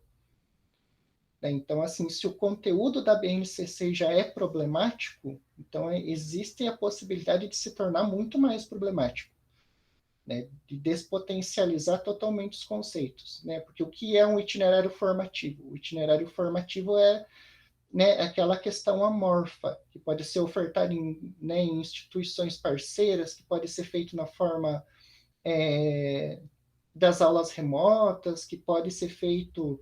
né? Então, assim, se o conteúdo da BNCC já é problemático, então existe a possibilidade de se tornar muito mais problemático, né? De despotencializar totalmente os conceitos, né? Porque o que é um itinerário formativo? O itinerário formativo é, né, aquela questão amorfa, que pode ser ofertada em instituições parceiras, que pode ser feito na forma das aulas remotas, que pode ser feito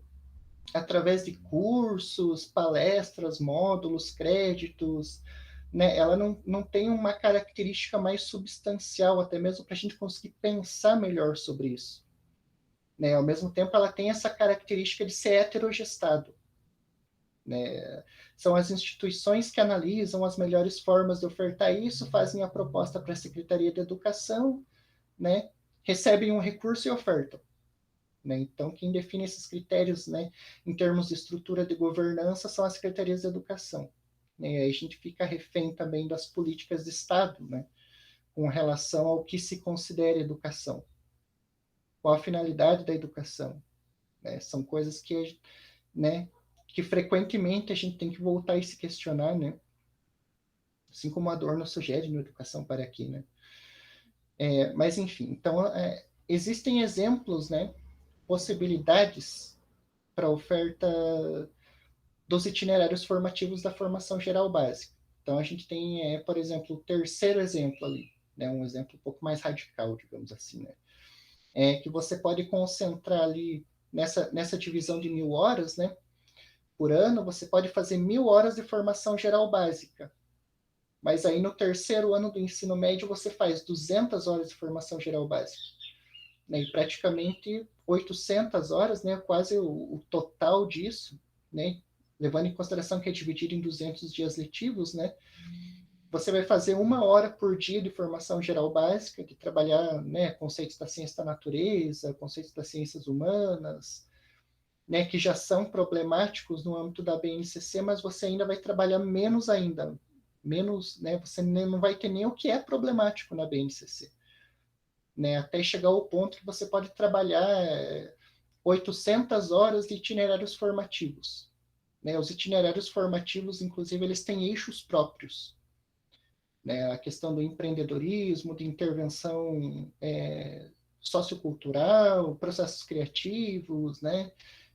através de cursos, palestras, módulos, créditos, né? Ela não tem uma característica mais substancial, até mesmo para a gente conseguir pensar melhor sobre isso, né? Ao mesmo tempo, ela tem essa característica de ser heterogestado, né? São as instituições que analisam as melhores formas de ofertar isso, fazem a proposta para a Secretaria de Educação, né? Recebem um recurso e ofertam, né? Então, quem define esses critérios, né, em termos de estrutura de governança são as secretarias de educação, né? E aí a gente fica refém também das políticas de Estado, né, com relação ao que se considera educação. Qual a finalidade da educação, né? São coisas que, né, que frequentemente a gente tem que voltar e se questionar, né? Assim como a Adorno sugere no Educação para Aqui, né? Mas, enfim, então, existem exemplos, né, possibilidades para oferta dos itinerários formativos da formação geral básica. Então, a gente tem, por exemplo, o terceiro exemplo ali, né, um exemplo um pouco mais radical, digamos assim, né? Que você pode concentrar ali nessa divisão de 1.000 horas, né, por ano, você pode fazer 1.000 horas de formação geral básica. Mas aí no terceiro ano do ensino médio você faz 200 horas de formação geral básica, né? E praticamente 800 horas, né? Quase o total disso, né? Levando em consideração que é dividido em 200 dias letivos, né? Você vai fazer 1 hora por dia de formação geral básica, de trabalhar, né, conceitos da ciência da natureza, conceitos das ciências humanas, né, que já são problemáticos no âmbito da BNCC, mas você ainda vai trabalhar menos ainda, menos, né, você não vai ter nem o que é problemático na BNCC, né, até chegar ao ponto que você pode trabalhar 800 horas de itinerários formativos, né, os itinerários formativos, inclusive, eles têm eixos próprios, né, a questão do empreendedorismo, de intervenção sociocultural, processos criativos, né,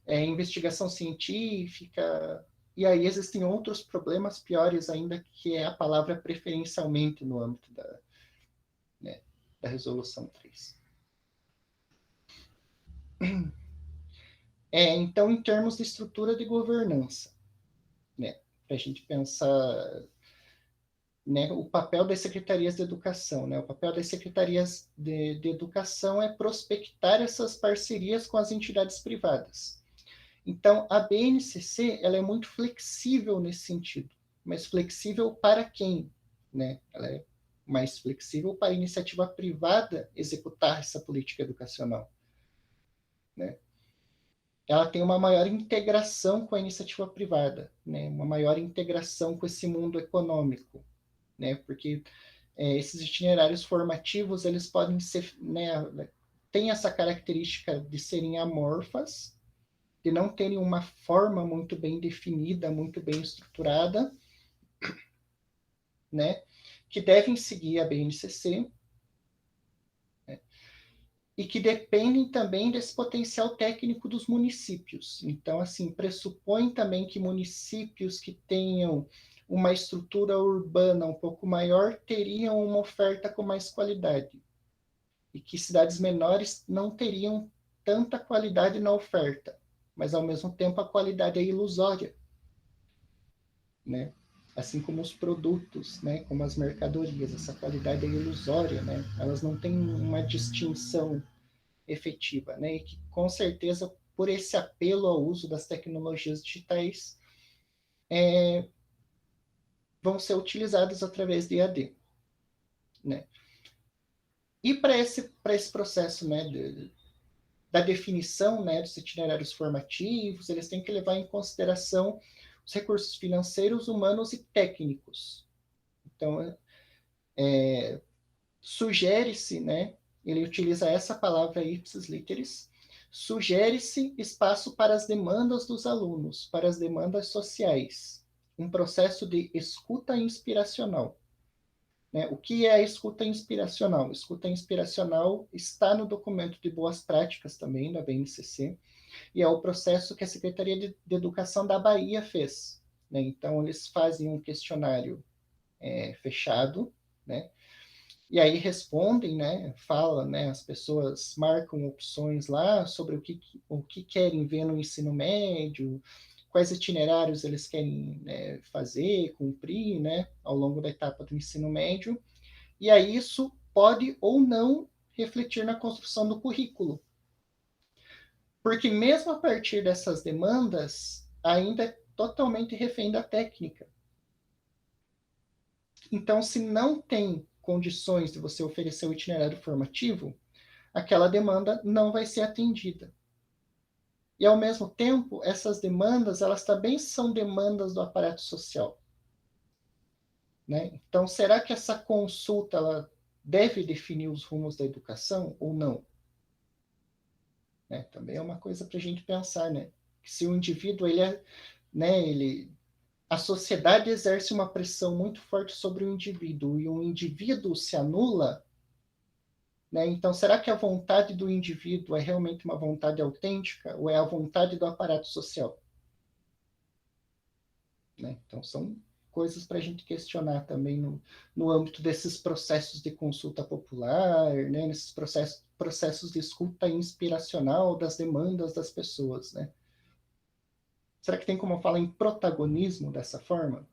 investigação científica, e aí existem outros problemas piores ainda, que é a palavra preferencialmente no âmbito né, da Resolução 3. Então, em termos de estrutura de governança, né, para a gente pensar, né, o papel das secretarias de educação, né, o papel das secretarias de educação é prospectar essas parcerias com as entidades privadas. Então, a BNCC ela é muito flexível nesse sentido, mas flexível para quem, né? Ela é mais flexível para a iniciativa privada executar essa política educacional, né? Ela tem uma maior integração com a iniciativa privada, né? Uma maior integração com esse mundo econômico, né? Porque esses itinerários formativos eles podem ser, né? Tem essa característica de serem amorfas, de não terem uma forma muito bem definida, muito bem estruturada, né? que devem seguir a BNCC, né, e que dependem também desse potencial técnico dos municípios. Então, assim, pressupõe também que municípios que tenham uma estrutura urbana um pouco maior teriam uma oferta com mais qualidade, e que cidades menores não teriam tanta qualidade na oferta, mas ao mesmo tempo a qualidade é ilusória, né? Assim como os produtos, né? Como as mercadorias, essa qualidade é ilusória, né? Elas não têm uma distinção efetiva, né? E que com certeza por esse apelo ao uso das tecnologias digitais vão ser utilizadas através de EAD, né? E para esse processo, né, da definição, né, dos itinerários formativos, eles têm que levar em consideração os recursos financeiros, humanos e técnicos. Então, sugere-se, né, ele utiliza essa palavra ipsis literis, sugere-se espaço para as demandas dos alunos, para as demandas sociais, um processo de escuta inspiracional. Né? O que é a escuta inspiracional? Escuta inspiracional está no documento de boas práticas também da BNCC, e é o processo que a Secretaria de Educação da Bahia fez. Né? Então, eles fazem um questionário fechado, né? E aí respondem, né? Fala, né? As pessoas marcam opções lá sobre o que querem ver no ensino médio, quais itinerários eles querem fazer, cumprir, né? Ao longo da etapa do ensino médio. E aí isso pode ou não refletir na construção do currículo. Porque mesmo a partir dessas demandas, ainda é totalmente refém da técnica. Então, se não tem condições de você oferecer o itinerário formativo, aquela demanda não vai ser atendida. E, ao mesmo tempo, essas demandas, elas também são demandas do aparato social. Né? Então, será que essa consulta ela deve definir os rumos da educação ou não? Né? Também é uma coisa para a gente pensar, né? Que se o indivíduo, a sociedade exerce uma pressão muito forte sobre o indivíduo e o indivíduo se anula, né? Então, será que a vontade do indivíduo é realmente uma vontade autêntica ou é a vontade do aparato social? Né? Então, são coisas para a gente questionar também no âmbito desses processos de consulta popular, né? Nesses processos de escuta inspiracional das demandas das pessoas. Né? Será que tem como falar em protagonismo dessa forma?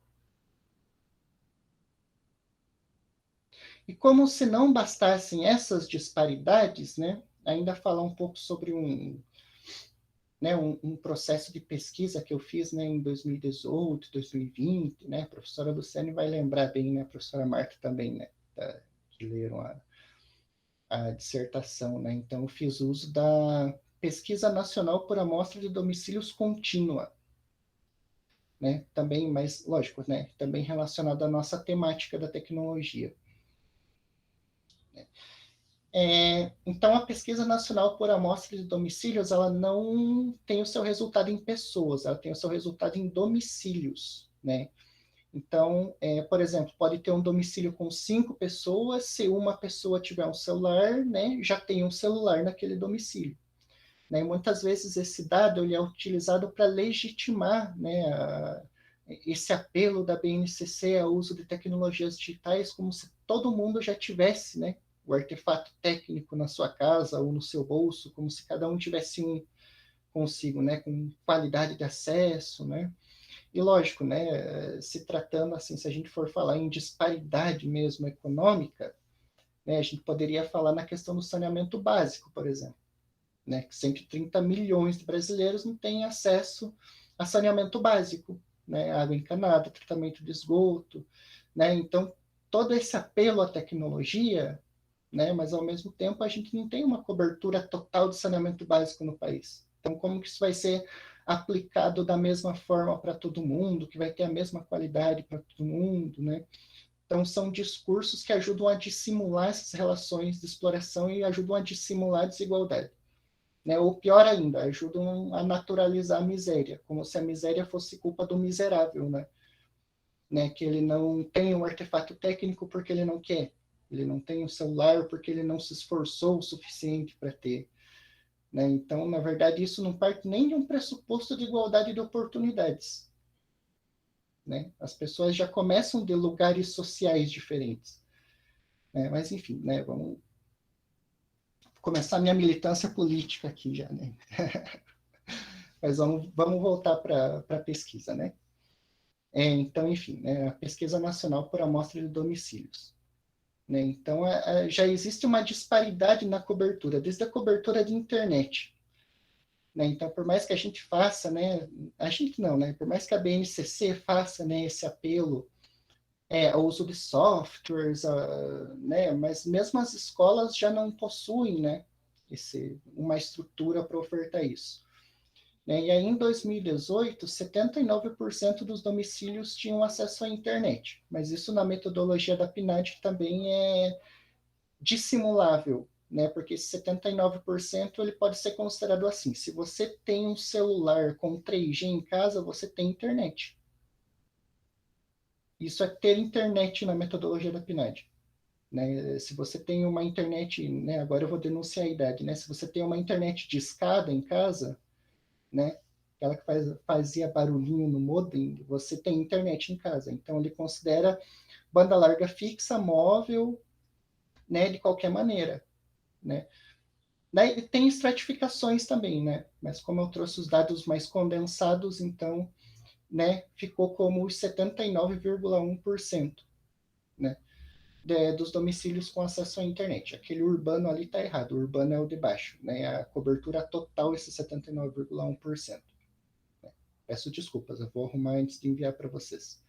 E como se não bastassem essas disparidades, né, ainda falar um pouco sobre um processo de pesquisa que eu fiz, né, em 2018, 2020, né, a professora Luciane vai lembrar bem, né, a professora Marta também, né, que leram a dissertação, né, então eu fiz uso da Pesquisa Nacional por Amostra de Domicílios Contínua, né, também, mas lógico, né, também relacionado à nossa temática da tecnologia. Então, a Pesquisa Nacional por Amostra de Domicílios, ela não tem o seu resultado em pessoas, ela tem o seu resultado em domicílios, né? Então, por exemplo, pode ter um domicílio com 5 pessoas, se uma pessoa tiver um celular, né, já tem um celular naquele domicílio. Né? E muitas vezes esse dado ele é utilizado para legitimar, né, esse apelo da BNCC ao uso de tecnologias digitais, como se todo mundo já tivesse, né, o artefato técnico na sua casa ou no seu bolso, como se cada um tivesse um consigo, né, com qualidade de acesso, né? E lógico, né, se tratando assim, se a gente for falar em disparidade mesmo econômica, né, a gente poderia falar na questão do saneamento básico, por exemplo, né, que 130 milhões de brasileiros não têm acesso a saneamento básico, né, água encanada, tratamento de esgoto, né? Então, todo esse apelo à tecnologia, né, mas ao mesmo tempo a gente não tem uma cobertura total de saneamento básico no país. Então, como que isso vai ser aplicado da mesma forma para todo mundo, que vai ter a mesma qualidade para todo mundo, né? Então, são discursos que ajudam a dissimular essas relações de exploração e ajudam a dissimular a desigualdade. Né? Ou pior ainda, ajudam a naturalizar a miséria, como se a miséria fosse culpa do miserável, né? né, que ele não tem um artefato técnico porque ele não quer, ele não tem um celular porque ele não se esforçou o suficiente para ter. Né? Então, na verdade, isso não parte nem de um pressuposto de igualdade de oportunidades. Né? As pessoas já começam de lugares sociais diferentes. Né? Mas, enfim, né? Vamos começar minha militância política aqui já. Né? Mas vamos voltar para a pesquisa. Né? Então, enfim, né? A pesquisa nacional por amostra de domicílios. Né? Então, já existe uma disparidade na cobertura, desde a cobertura de internet. Né? Então, por mais que a gente faça, né, a gente não, né, por mais que a BNCC faça, né, esse apelo ao uso de softwares, né, mas mesmo as escolas já não possuem, né, uma estrutura para ofertar isso. Né? E aí, em 2018, 79% dos domicílios tinham acesso à internet, mas isso na metodologia da PNAD também é dissimulável, né? Porque 79% ele pode ser considerado assim. Se você tem um celular com 3G em casa, você tem internet. Isso é ter internet na metodologia da PNAD. Né? Se você tem uma internet, né? Agora eu vou denunciar a idade, né? Se você tem uma internet de escada em casa, né? Aquela que fazia barulhinho no modem, você tem internet em casa. Então ele considera banda larga fixa, móvel, né? De qualquer maneira, né? Daí tem estratificações também, né? Mas como eu trouxe os dados mais condensados, então, né, ficou como os 79,1%, né, dos domicílios com acesso à internet. Aquele urbano ali está errado, o urbano é o de baixo, né? A cobertura total é esse 79,1%. Né? Peço desculpas, eu vou arrumar antes de enviar para vocês.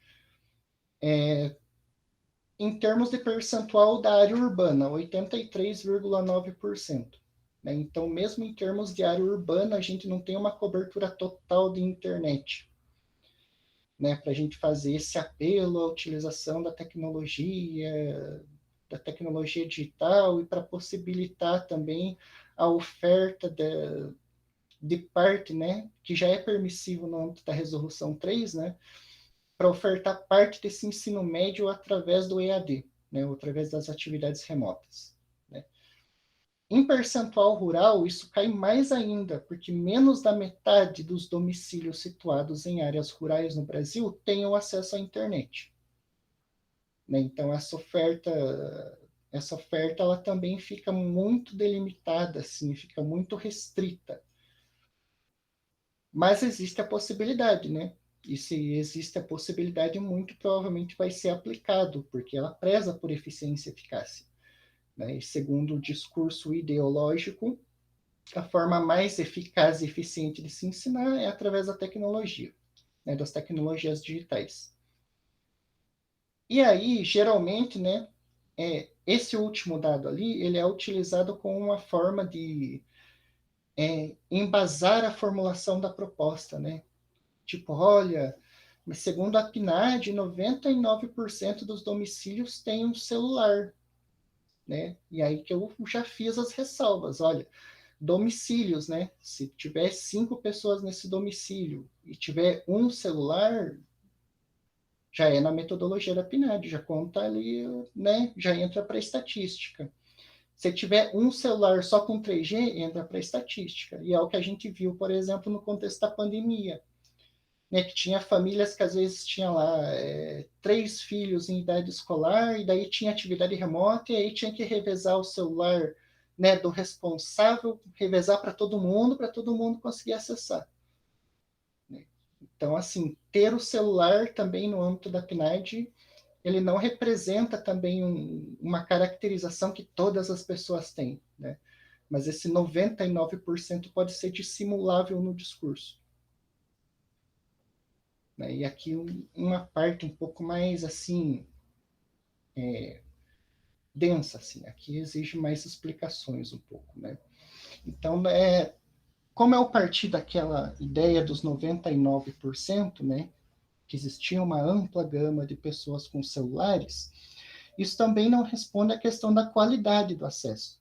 Em termos de percentual da área urbana, 83,9%. Né? Então, mesmo em termos de área urbana, a gente não tem uma cobertura total de internet. Né? Para a gente fazer esse apelo à utilização da tecnologia digital, e para possibilitar também a oferta de parte, né, que já é permissivo no âmbito da Resolução 3, né, para ofertar parte desse ensino médio através do EAD, né, ou através das atividades remotas. Né. Em percentual rural, isso cai mais ainda, porque menos da metade dos domicílios situados em áreas rurais no Brasil têm o acesso à internet. Né. Então, essa oferta ela também fica muito delimitada, assim, fica muito restrita. Mas existe a possibilidade, né? E se existe a possibilidade, muito provavelmente vai ser aplicado, porque ela preza por eficiência e eficácia. Né? E segundo o discurso ideológico, a forma mais eficaz e eficiente de se ensinar é através da tecnologia, né? Das tecnologias digitais. E aí, geralmente, né, esse último dado ali, ele é utilizado como uma forma de embasar a formulação da proposta, né? Tipo, olha, mas segundo a PNAD, 99% dos domicílios têm um celular, né? E aí que eu já fiz as ressalvas, olha, domicílios, né? Se tiver 5 pessoas nesse domicílio e tiver um celular, já é na metodologia da PNAD, já conta ali, né? Já entra para a estatística. Se tiver um celular só com 3G, entra para a estatística. E é o que a gente viu, por exemplo, no contexto da pandemia. Né, que tinha famílias que às vezes tinha lá 3 filhos em idade escolar, e daí tinha atividade remota, e aí tinha que revezar o celular, né, do responsável, revezar para todo mundo conseguir acessar. Né? Então, assim, ter o celular também no âmbito da PNAD, ele não representa também uma caracterização que todas as pessoas têm, né? Mas esse 99% pode ser dissimulável no discurso. Né? E aqui uma parte um pouco mais assim densa, assim. Aqui exige mais explicações um pouco, né? Então, como eu parti daquela ideia dos 99%, né, que existia uma ampla gama de pessoas com celulares, isso também não responde à questão da qualidade do acesso.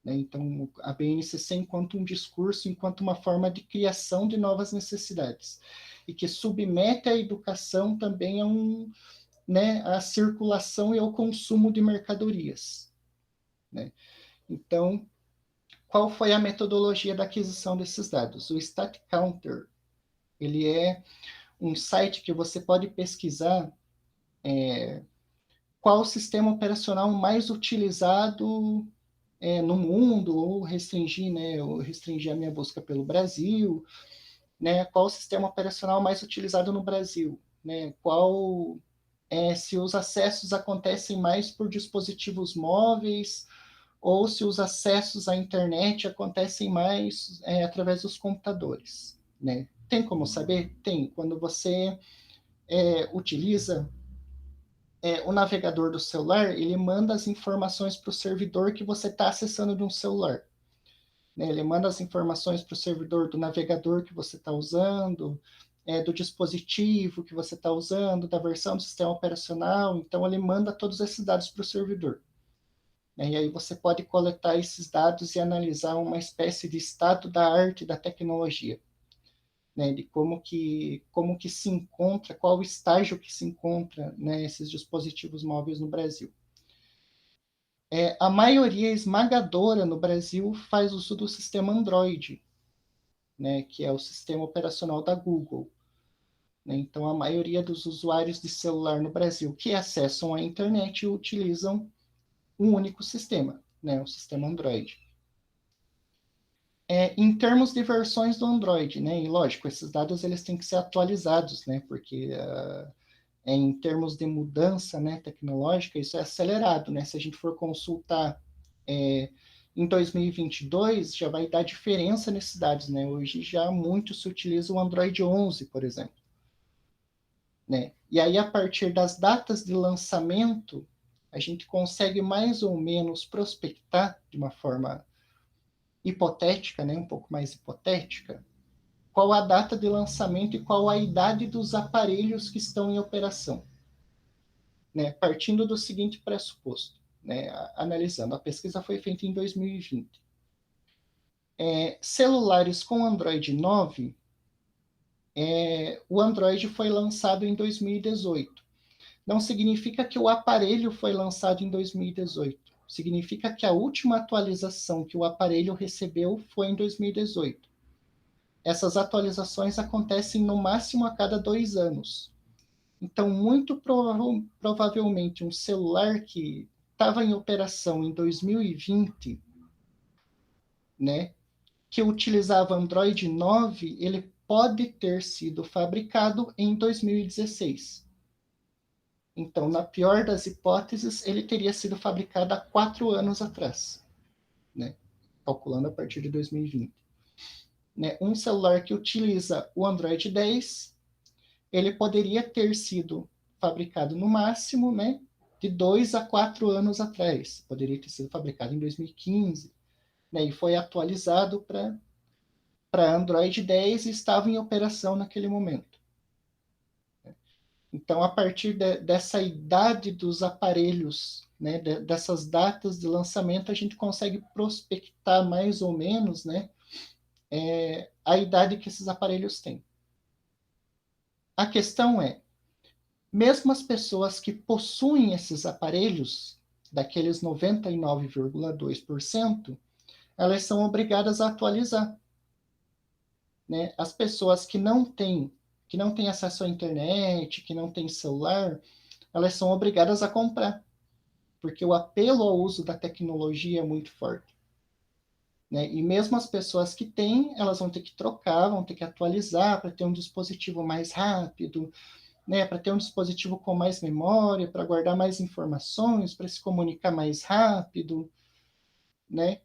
né? Então, a BNCC enquanto um discurso, enquanto uma forma de criação de novas necessidades, e que submete a educação também a né, a circulação e ao consumo de mercadorias, né? Então, qual foi a metodologia da aquisição desses dados? O StatCounter, ele é um site que você pode pesquisar qual o sistema operacional mais utilizado no mundo, ou restringir, né, ou restringir a minha busca pelo Brasil, né, qual o sistema operacional mais utilizado no Brasil, né, se os acessos acontecem mais por dispositivos móveis, ou se os acessos à internet acontecem mais através dos computadores, né? Tem como saber? Tem. Quando você utiliza o navegador do celular, ele manda as informações para o servidor que você está acessando de um celular, né? Ele manda as informações para o servidor do navegador que você está usando, do dispositivo que você está usando, da versão do sistema operacional. Então, ele manda todos esses dados para o servidor. E aí você pode coletar esses dados e analisar uma espécie de estado da arte da tecnologia, né, de como que se encontra, qual o estágio que se encontra, né, esses dispositivos móveis no Brasil. A maioria esmagadora no Brasil faz uso do sistema Android, né, que é o sistema operacional da Google. Né? Então, a maioria dos usuários de celular no Brasil que acessam a internet utilizam um único sistema, né, o sistema Android. Em termos de versões do Android, né, e lógico, esses dados eles têm que ser atualizados, né, porque em termos de mudança, né, tecnológica, isso é acelerado, né, se a gente for consultar em 2022, já vai dar diferença nesses dados, né, hoje já muito se utiliza o Android 11, por exemplo, né, e aí a partir das datas de lançamento, a gente consegue mais ou menos prospectar de uma forma hipotética, né, um pouco mais hipotética, qual a data de lançamento e qual a idade dos aparelhos que estão em operação, né, partindo do seguinte pressuposto, né, analisando, a pesquisa foi feita em 2020. Celulares com Android 9, o Android foi lançado em 2018. Não significa que o aparelho foi lançado em 2018. Significa que a última atualização que o aparelho recebeu foi em 2018. Essas atualizações acontecem no máximo a cada 2 anos. Então, muito provavelmente, um celular que estava em operação em 2020, né, que utilizava Android 9, ele pode ter sido fabricado em 2016. Então, na pior das hipóteses, ele teria sido fabricado há 4 anos atrás, né? Calculando a partir de 2020. Né? Um celular que utiliza o Android 10, ele poderia ter sido fabricado no máximo, né, de 2 a 4 anos atrás. Poderia ter sido fabricado em 2015, né, e foi atualizado para Android 10 e estava em operação naquele momento. Então, a partir dessa idade dos aparelhos, né, dessas datas de lançamento, a gente consegue prospectar mais ou menos, né, a idade que esses aparelhos têm. A questão é, mesmo as pessoas que possuem esses aparelhos, daqueles 99,2%, elas são obrigadas a atualizar. Né? As pessoas que não têm acesso à internet, que não têm celular, elas são obrigadas a comprar, porque o apelo ao uso da tecnologia é muito forte. Né? E mesmo as pessoas que têm, elas vão ter que trocar, vão ter que atualizar para ter um dispositivo mais rápido, né? Para ter um dispositivo com mais memória, para guardar mais informações, para se comunicar mais rápido, né?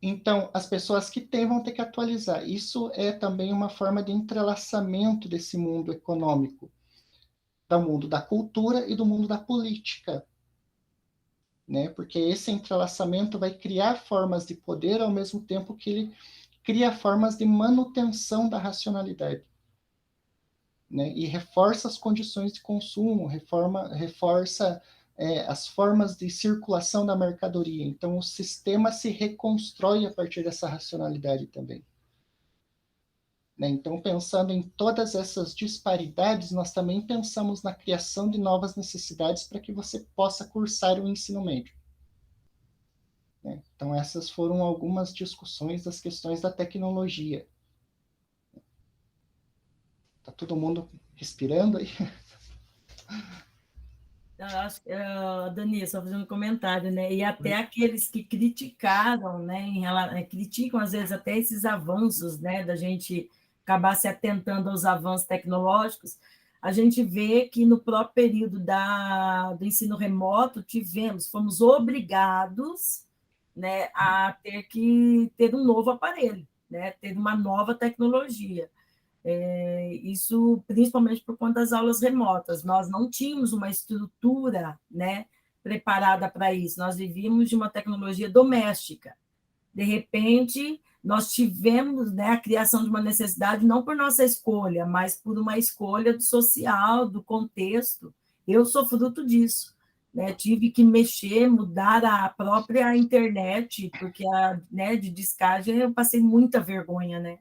Então, as pessoas que têm vão ter que atualizar. Isso é também uma forma de entrelaçamento desse mundo econômico, do mundo da cultura e do mundo da política, né? Porque esse entrelaçamento vai criar formas de poder ao mesmo tempo que ele cria formas de manutenção da racionalidade, né? E reforça as condições de consumo, reforça as formas de circulação da mercadoria. Então, o sistema se reconstrói a partir dessa racionalidade também. Né? Então, pensando em todas essas disparidades, nós também pensamos na criação de novas necessidades para que você possa cursar o ensino médio. Né? Então, essas foram algumas discussões das questões da tecnologia. Está todo mundo respirando aí? Acho que, Dani, só fazendo um comentário, né? E até aqueles que criticaram, né? Criticam, às vezes, até esses avanços, né? Da gente acabar se atentando aos avanços tecnológicos, a gente vê que no próprio período do ensino remoto fomos obrigados, né, a ter que ter um novo aparelho, né? Ter uma nova tecnologia. Isso principalmente por conta das aulas remotas. Nós não tínhamos uma estrutura, né, preparada para isso. Nós vivíamos de uma tecnologia doméstica. De repente, nós tivemos, né, a criação de uma necessidade, não por nossa escolha, mas por uma escolha do social, do contexto. Eu sou fruto disso. Né? Tive que mexer, mudar a própria internet, porque né, de descagem eu passei muita vergonha, né?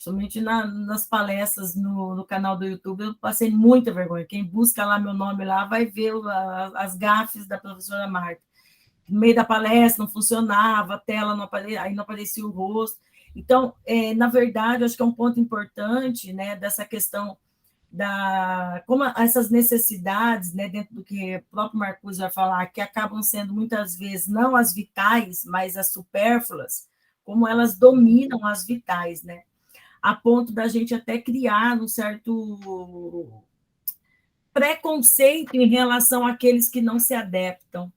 Somente nas palestras no canal do YouTube, eu passei muita vergonha. Quem busca lá meu nome lá vai ver as gafes da professora Marta. No meio da palestra não funcionava, a tela não aparecia, aí não aparecia o rosto. Então, na verdade, acho que é um ponto importante, né, dessa questão como essas necessidades, né, dentro do que o próprio Marcuse vai falar, que acabam sendo muitas vezes não as vitais, mas as supérfluas, como elas dominam as vitais, né? A ponto da gente até criar um certo preconceito em relação àqueles que não se adaptam.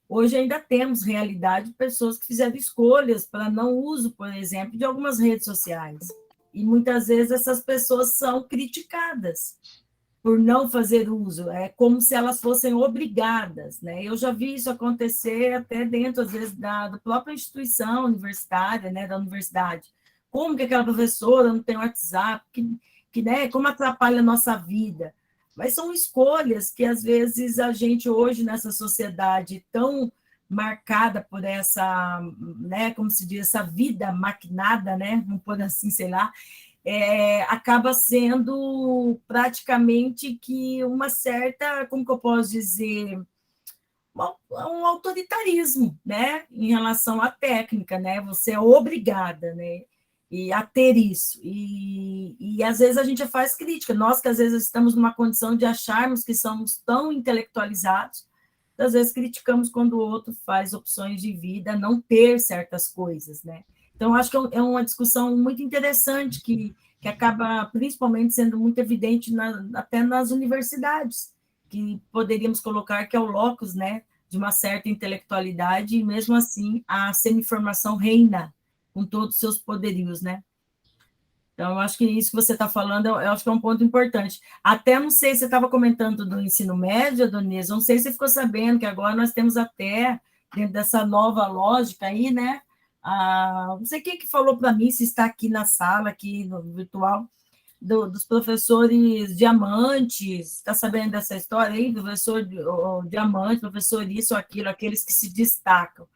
Hoje ainda temos realidade de pessoas que fizeram escolhas para não uso, por exemplo, de algumas redes sociais. E muitas vezes essas pessoas são criticadas por não fazer uso, é como se elas fossem obrigadas, né? Eu já vi isso acontecer até dentro, às vezes, da própria instituição universitária, né, da universidade. Como que aquela professora não tem WhatsApp, né, como atrapalha a nossa vida? Mas são escolhas que, às vezes, a gente hoje, nessa sociedade tão marcada por essa, né, como se diz, essa vida maquinada, né, vamos pôr assim, sei lá, acaba sendo praticamente que uma certa, como que eu posso dizer, um autoritarismo, né, em relação à técnica, né, você é obrigada, né, a ter isso, e às vezes a gente faz crítica, nós que às vezes estamos numa condição de acharmos que somos tão intelectualizados, às vezes criticamos quando o outro faz opções de vida, não ter certas coisas, né? Então, acho que é uma discussão muito interessante que acaba, principalmente, sendo muito evidente até nas universidades, que poderíamos colocar que é o locus, né, de uma certa intelectualidade, e mesmo assim a semi-formação reina com todos os seus poderios, né? Então, eu acho que isso que você está falando, eu acho que é um ponto importante. Até não sei, você estava comentando do ensino médio, Adonias, não sei se você ficou sabendo que agora nós temos até, dentro dessa nova lógica aí, né? Não sei quem que falou para mim, se está aqui na sala, aqui no virtual, dos professores diamantes, está sabendo dessa história aí? Professor diamante, professor isso, aquilo, aqueles que se destacam.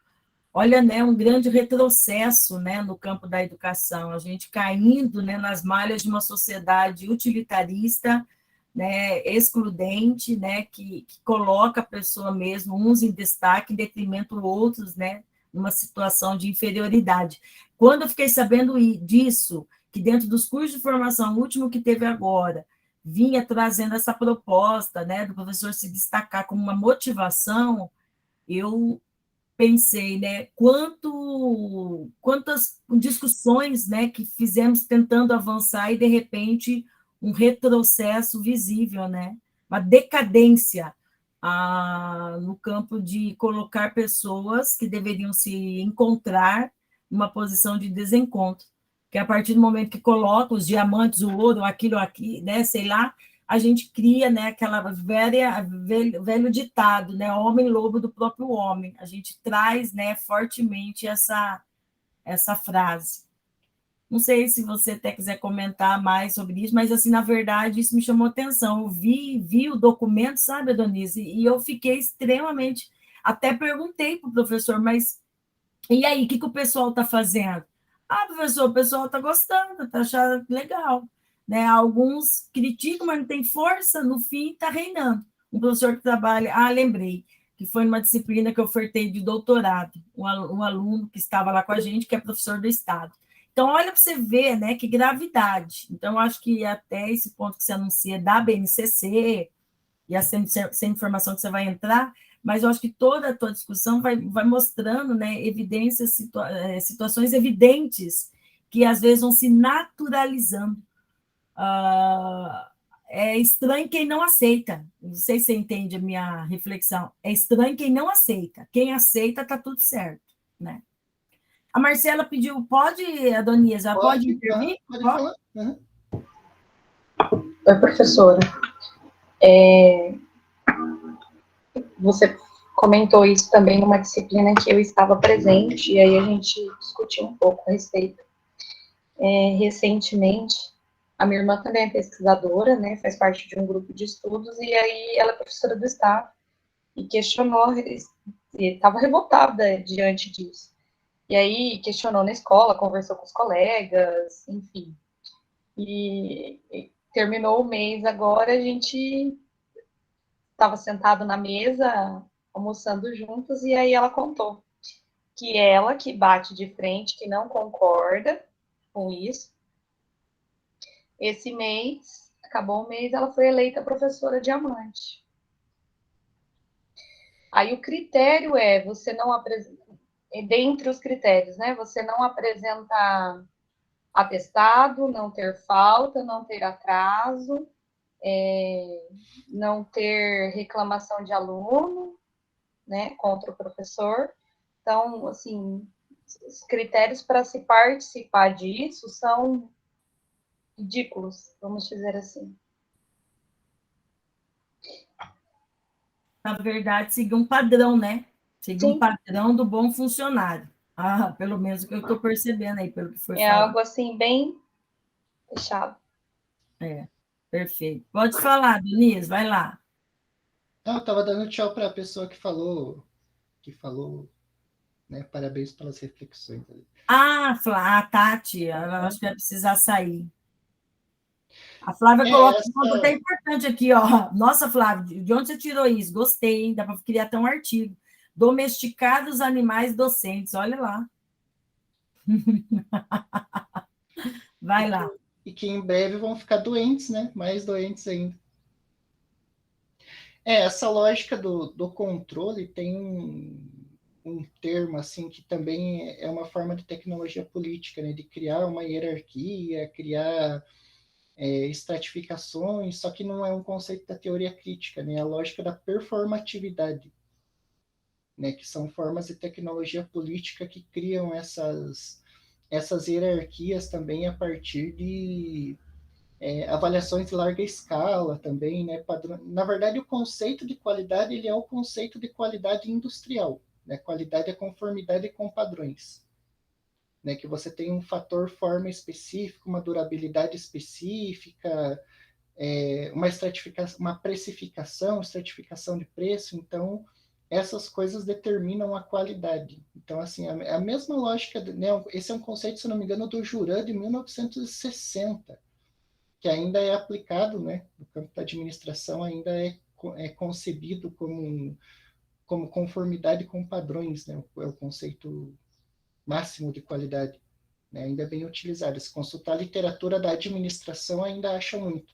Olha, né, um grande retrocesso, né, no campo da educação, a gente caindo, né, nas malhas de uma sociedade utilitarista, né, excludente, né, que coloca a pessoa mesmo, uns em destaque, em detrimento outros, né, numa situação de inferioridade. Quando eu fiquei sabendo disso, que dentro dos cursos de formação, o último que teve agora, vinha trazendo essa proposta, né, do professor se destacar como uma motivação, eu pensei, né, quantas discussões, né, que fizemos tentando avançar e, de repente, um retrocesso visível, né, uma decadência no campo de colocar pessoas que deveriam se encontrar numa posição de desencontro, que a partir do momento que coloca os diamantes, o ouro, aquilo aqui, né, sei lá, a gente cria, né, aquela velho ditado, né, homem-lobo do próprio homem. A gente traz, né, fortemente essa frase. Não sei se você até quiser comentar mais sobre isso, mas, assim, na verdade, isso me chamou atenção. Eu vi o documento, sabe, Adonize, e eu fiquei extremamente... Até perguntei para o professor, mas e aí, o que o pessoal está fazendo? Ah, professor, o pessoal está gostando, está achando legal. Né? Alguns criticam, mas não tem força, no fim está reinando. Um professor que trabalha... Ah, lembrei, que foi numa disciplina que eu ofertei de doutorado, um aluno que estava lá com a gente, que é professor do Estado. Então, olha para você ver, né, que gravidade. Então, acho que até esse ponto que você anuncia da BNCC, e essa informação que você vai entrar, mas eu acho que toda a tua discussão vai mostrando, né, evidências, situações evidentes que às vezes vão se naturalizando. É estranho quem não aceita. Não sei se você entende a minha reflexão. É estranho quem não aceita. Quem aceita, está tudo certo, né? A Marcela pediu, pode, Adonias, ela pode intervir? Pode falar. Uhum. Oi, professora. Você comentou isso também numa disciplina que eu estava presente, e aí a gente discutiu um pouco a respeito. Recentemente, a minha irmã também é pesquisadora, né, faz parte de um grupo de estudos, e aí ela é professora do Estado, e questionou, estava revoltada diante disso. E aí questionou na escola, conversou com os colegas, enfim. E terminou o mês agora, a gente estava sentado na mesa, almoçando juntos, e aí ela contou que ela, que bate de frente, que não concorda com isso, esse mês, acabou o mês, ela foi eleita professora diamante. Aí o critério é, você não apresenta, dentre os critérios, né, você não apresenta atestado, não ter falta, não ter atraso, não ter reclamação de aluno, né, contra o professor. Então, assim, os critérios para se participar disso são ridículos, vamos dizer assim. Na verdade, seguir um padrão, né? Seguir um Sim. padrão do bom funcionário. Ah, pelo menos o que eu estou percebendo aí, pelo que foi falado. Algo assim, bem fechado. Perfeito. Pode falar, Denise, vai lá. Eu estava dando tchau para a pessoa que falou, né? Parabéns pelas reflexões. A Tati, ela acho que vai precisar sair. A Flávia coloca um ponto até importante aqui, ó. Nossa, Flávia, de onde você tirou isso? Gostei, hein? Dá para criar até um artigo. Domesticar os animais docentes, olha lá. Vai lá. E que em breve vão ficar doentes, né? Mais doentes ainda. Essa lógica do controle tem um termo assim que também é uma forma de tecnologia política, né? De criar uma hierarquia, criar estratificações, só que não é um conceito da teoria crítica, né? A lógica da performatividade, né? Que são formas de tecnologia política que criam essas hierarquias também a partir de avaliações de larga escala também, né? Na verdade, o conceito de qualidade ele é o conceito de qualidade industrial, né? Qualidade é conformidade com padrões, né? Que você tem um fator forma específico, uma durabilidade específica, uma estratificação, uma precificação, estratificação de preço. Então, essas coisas determinam a qualidade. Então, assim, a mesma lógica, né? Esse é um conceito, se não me engano, do Juran de 1960, que ainda é aplicado, né, no campo da administração, ainda é concebido como conformidade com padrões, né, é o conceito máximo de qualidade, né, ainda é bem utilizado. Se consultar a literatura da administração, ainda acha muito.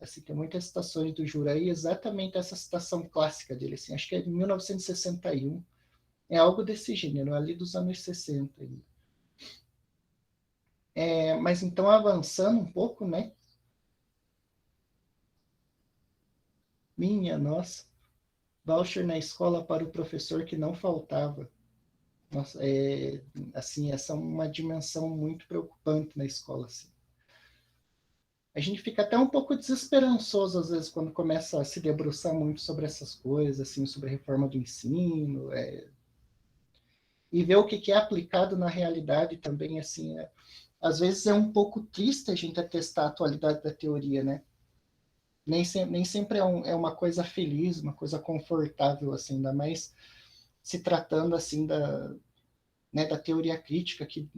Assim, tem muitas citações do Juran, exatamente essa citação clássica dele, assim, acho que é de 1961, é algo desse gênero, ali dos anos 60. Mas então, avançando um pouco, né, nossa, voucher na escola para o professor que não faltava. Nossa, assim, essa é uma dimensão muito preocupante na escola. Assim. A gente fica até um pouco desesperançoso, às vezes, quando começa a se debruçar muito sobre essas coisas, assim, sobre a reforma do ensino, e ver o que é aplicado na realidade também, assim, às vezes é um pouco triste a gente atestar a atualidade da teoria, né? Nem sempre é uma coisa feliz, uma coisa confortável, assim, ainda mais se tratando, assim, da teoria crítica, que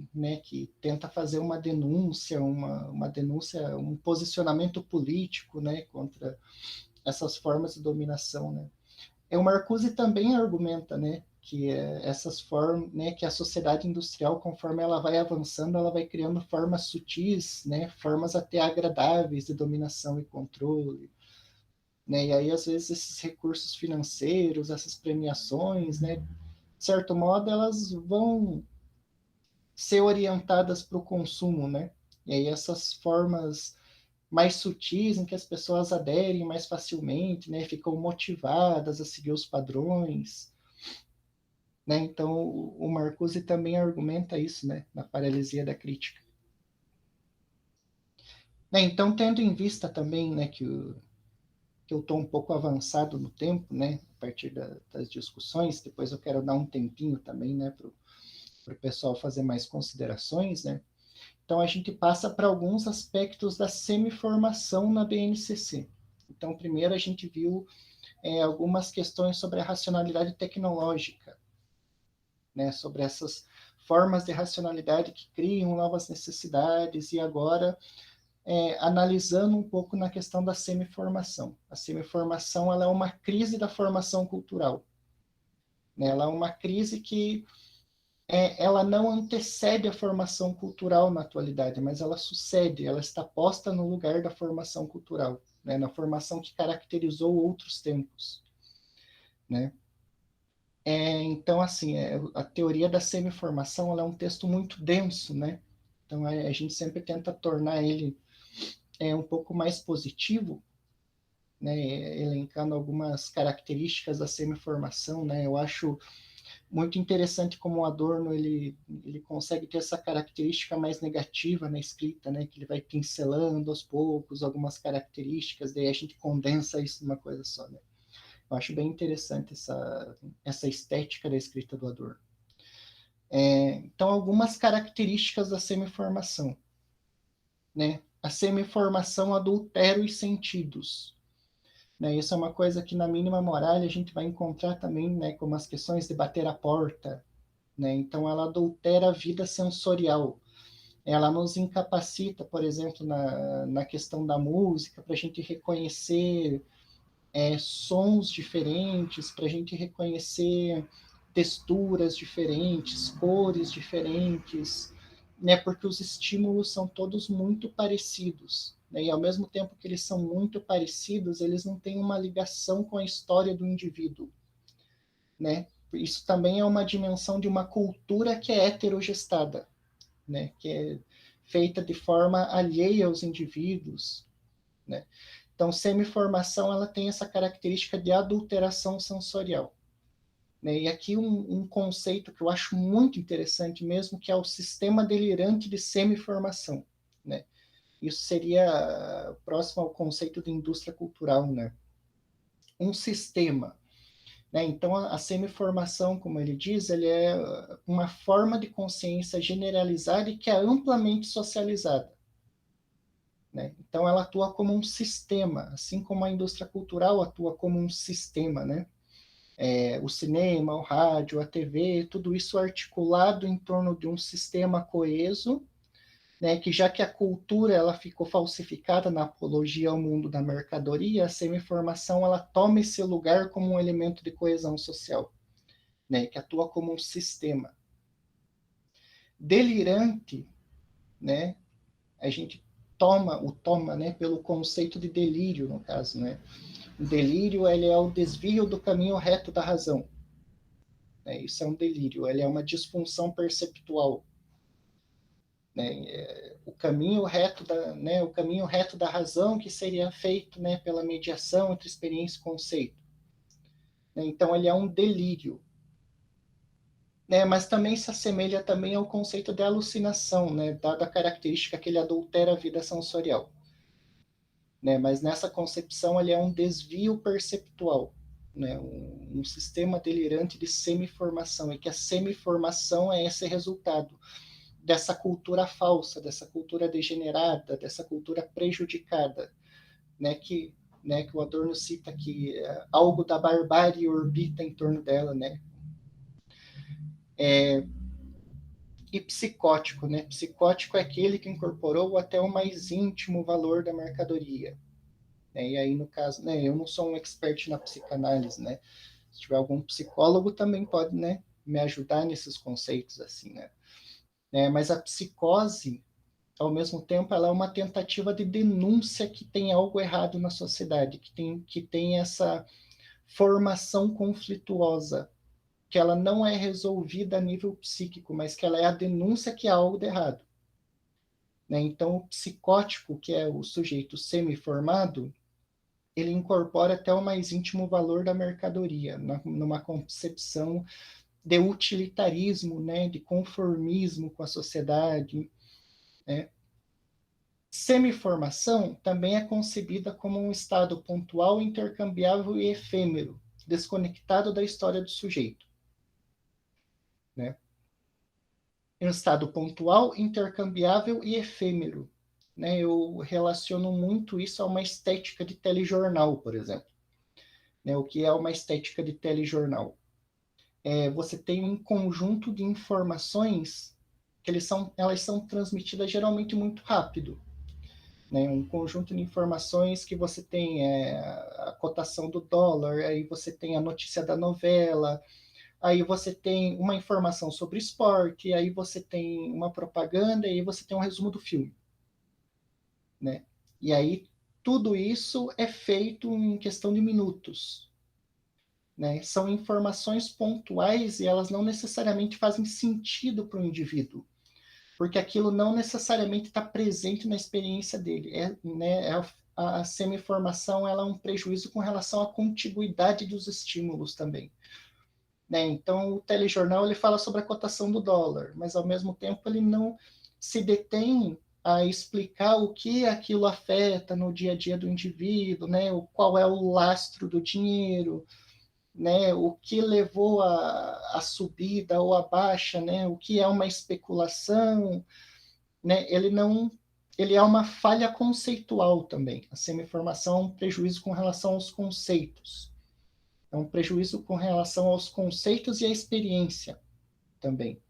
tenta fazer uma denúncia, um posicionamento político, né, contra essas formas de dominação, né. O Marcuse também argumenta, né, que essas formas, né, que a sociedade industrial, conforme ela vai avançando, ela vai criando formas sutis, né, formas até agradáveis de dominação e controle, né, e aí às vezes esses recursos financeiros, essas premiações, né, de certo modo elas vão ser orientadas para o consumo, né, e aí essas formas mais sutis em que as pessoas aderem mais facilmente, né, ficam motivadas a seguir os padrões, né? Então, o Marcuse também argumenta isso, né, na paralisia da crítica. Né, então, tendo em vista também, né, que eu estou um pouco avançado no tempo, né, a partir das discussões, depois eu quero dar um tempinho também, né, para o pessoal fazer mais considerações, né? Então, a gente passa para alguns aspectos da semiformação na BNCC. Então, primeiro a gente viu algumas questões sobre a racionalidade tecnológica, né, sobre essas formas de racionalidade que criam novas necessidades, e agora analisando um pouco na questão da semiformação. A semiformação ela é uma crise da formação cultural, né? Ela é uma crise que ela não antecede a formação cultural na atualidade, mas ela sucede, ela está posta no lugar da formação cultural, né? Na formação que caracterizou outros tempos, né? Então, assim, a teoria da semiformação ela é um texto muito denso, né? Então, a gente sempre tenta tornar ele um pouco mais positivo, né? Elencando algumas características da semiformação, né? Eu acho muito interessante como o Adorno ele consegue ter essa característica mais negativa na escrita, né? Que ele vai pincelando aos poucos algumas características, daí a gente condensa isso numa coisa só, né? Eu acho bem interessante essa estética da escrita do Adorno. Então, algumas características da semiformação, né? A semiformação adultera os sentidos, né? Isso é uma coisa que na mínima moral a gente vai encontrar também, né? Como as questões de bater a porta, né? Então, ela adultera a vida sensorial. Ela nos incapacita, por exemplo, na questão da música, para a gente reconhecer sons diferentes, para a gente reconhecer texturas diferentes, cores diferentes, né? Porque os estímulos são todos muito parecidos, né? E ao mesmo tempo que eles são muito parecidos, eles não têm uma ligação com a história do indivíduo, né? Isso também é uma dimensão de uma cultura que é heterogestada, né? Que é feita de forma alheia aos indivíduos, né? Então, semiformação ela tem essa característica de adulteração sensorial, né? E aqui um conceito que eu acho muito interessante mesmo, que é o sistema delirante de semiformação, né? Isso seria próximo ao conceito de indústria cultural, né? Um sistema, né? Então, a semiformação, como ele diz, ele é uma forma de consciência generalizada e que é amplamente socializada, né? Então, ela atua como um sistema, assim como a indústria cultural atua como um sistema, né? O cinema, o rádio, a TV, tudo isso articulado em torno de um sistema coeso, né? Que já que a cultura ela ficou falsificada na apologia ao mundo da mercadoria, a semiformação ela toma esse lugar como um elemento de coesão social, né? Que atua como um sistema. Delirante, né? A gente toma, né, pelo conceito de delírio, no caso, né? O delírio, ele é o desvio do caminho reto da razão, né? Isso é um delírio, ele é uma disfunção perceptual, né? O caminho reto né, o caminho reto da razão que seria feito, né, pela mediação entre experiência e conceito, né? Então, ele é um delírio, né? Mas também se assemelha também ao conceito de alucinação, né? Dada a característica que ele adultera a vida sensorial, né? Mas nessa concepção ele é um desvio perceptual, né? Um sistema delirante de semiformação, e que a semiformação é esse resultado dessa cultura falsa, dessa cultura degenerada, dessa cultura prejudicada, né, que o Adorno cita que algo da barbárie orbita em torno dela, né? E psicótico, né? Psicótico é aquele que incorporou até o mais íntimo valor da mercadoria. Né? E aí, no caso, né, eu não sou um expert na psicanálise, né? Se tiver algum psicólogo, também pode, né, me ajudar nesses conceitos, assim, né? Mas a psicose, ao mesmo tempo, ela é uma tentativa de denúncia que tem algo errado na sociedade, que tem essa formação conflituosa, que ela não é resolvida a nível psíquico, mas que ela é a denúncia que há algo de errado. Né? Então, o psicótico, que é o sujeito semi-formado, ele incorpora até o mais íntimo valor da mercadoria, numa concepção de utilitarismo, né? De conformismo com a sociedade. Né? Semi-formação também é concebida como um estado pontual, intercambiável e efêmero, desconectado da história do sujeito. Né? Um estado pontual, intercambiável e efêmero. Né? Eu relaciono muito isso a uma estética de telejornal, por exemplo. Né? O que é uma estética de telejornal? Você tem um conjunto de informações que elas são transmitidas geralmente muito rápido. Né? Um conjunto de informações que você tem a cotação do dólar, aí você tem a notícia da novela, aí você tem uma informação sobre esporte, aí você tem uma propaganda, e aí você tem um resumo do filme. Né? E aí tudo isso é feito em questão de minutos. Né? São informações pontuais e elas não necessariamente fazem sentido para o indivíduo, porque aquilo não necessariamente está presente na experiência dele. A semi-formação ela é um prejuízo com relação à contiguidade dos estímulos também. Né? Então, o telejornal ele fala sobre a cotação do dólar, mas, ao mesmo tempo, ele não se detém a explicar o que aquilo afeta no dia a dia do indivíduo, né? Qual é o lastro do dinheiro, né? O que levou a subida ou a baixa, né? O que é uma especulação, né? Ele é uma falha conceitual também. A semi-formação é um prejuízo com relação aos conceitos. É um prejuízo com relação aos conceitos e à experiência também.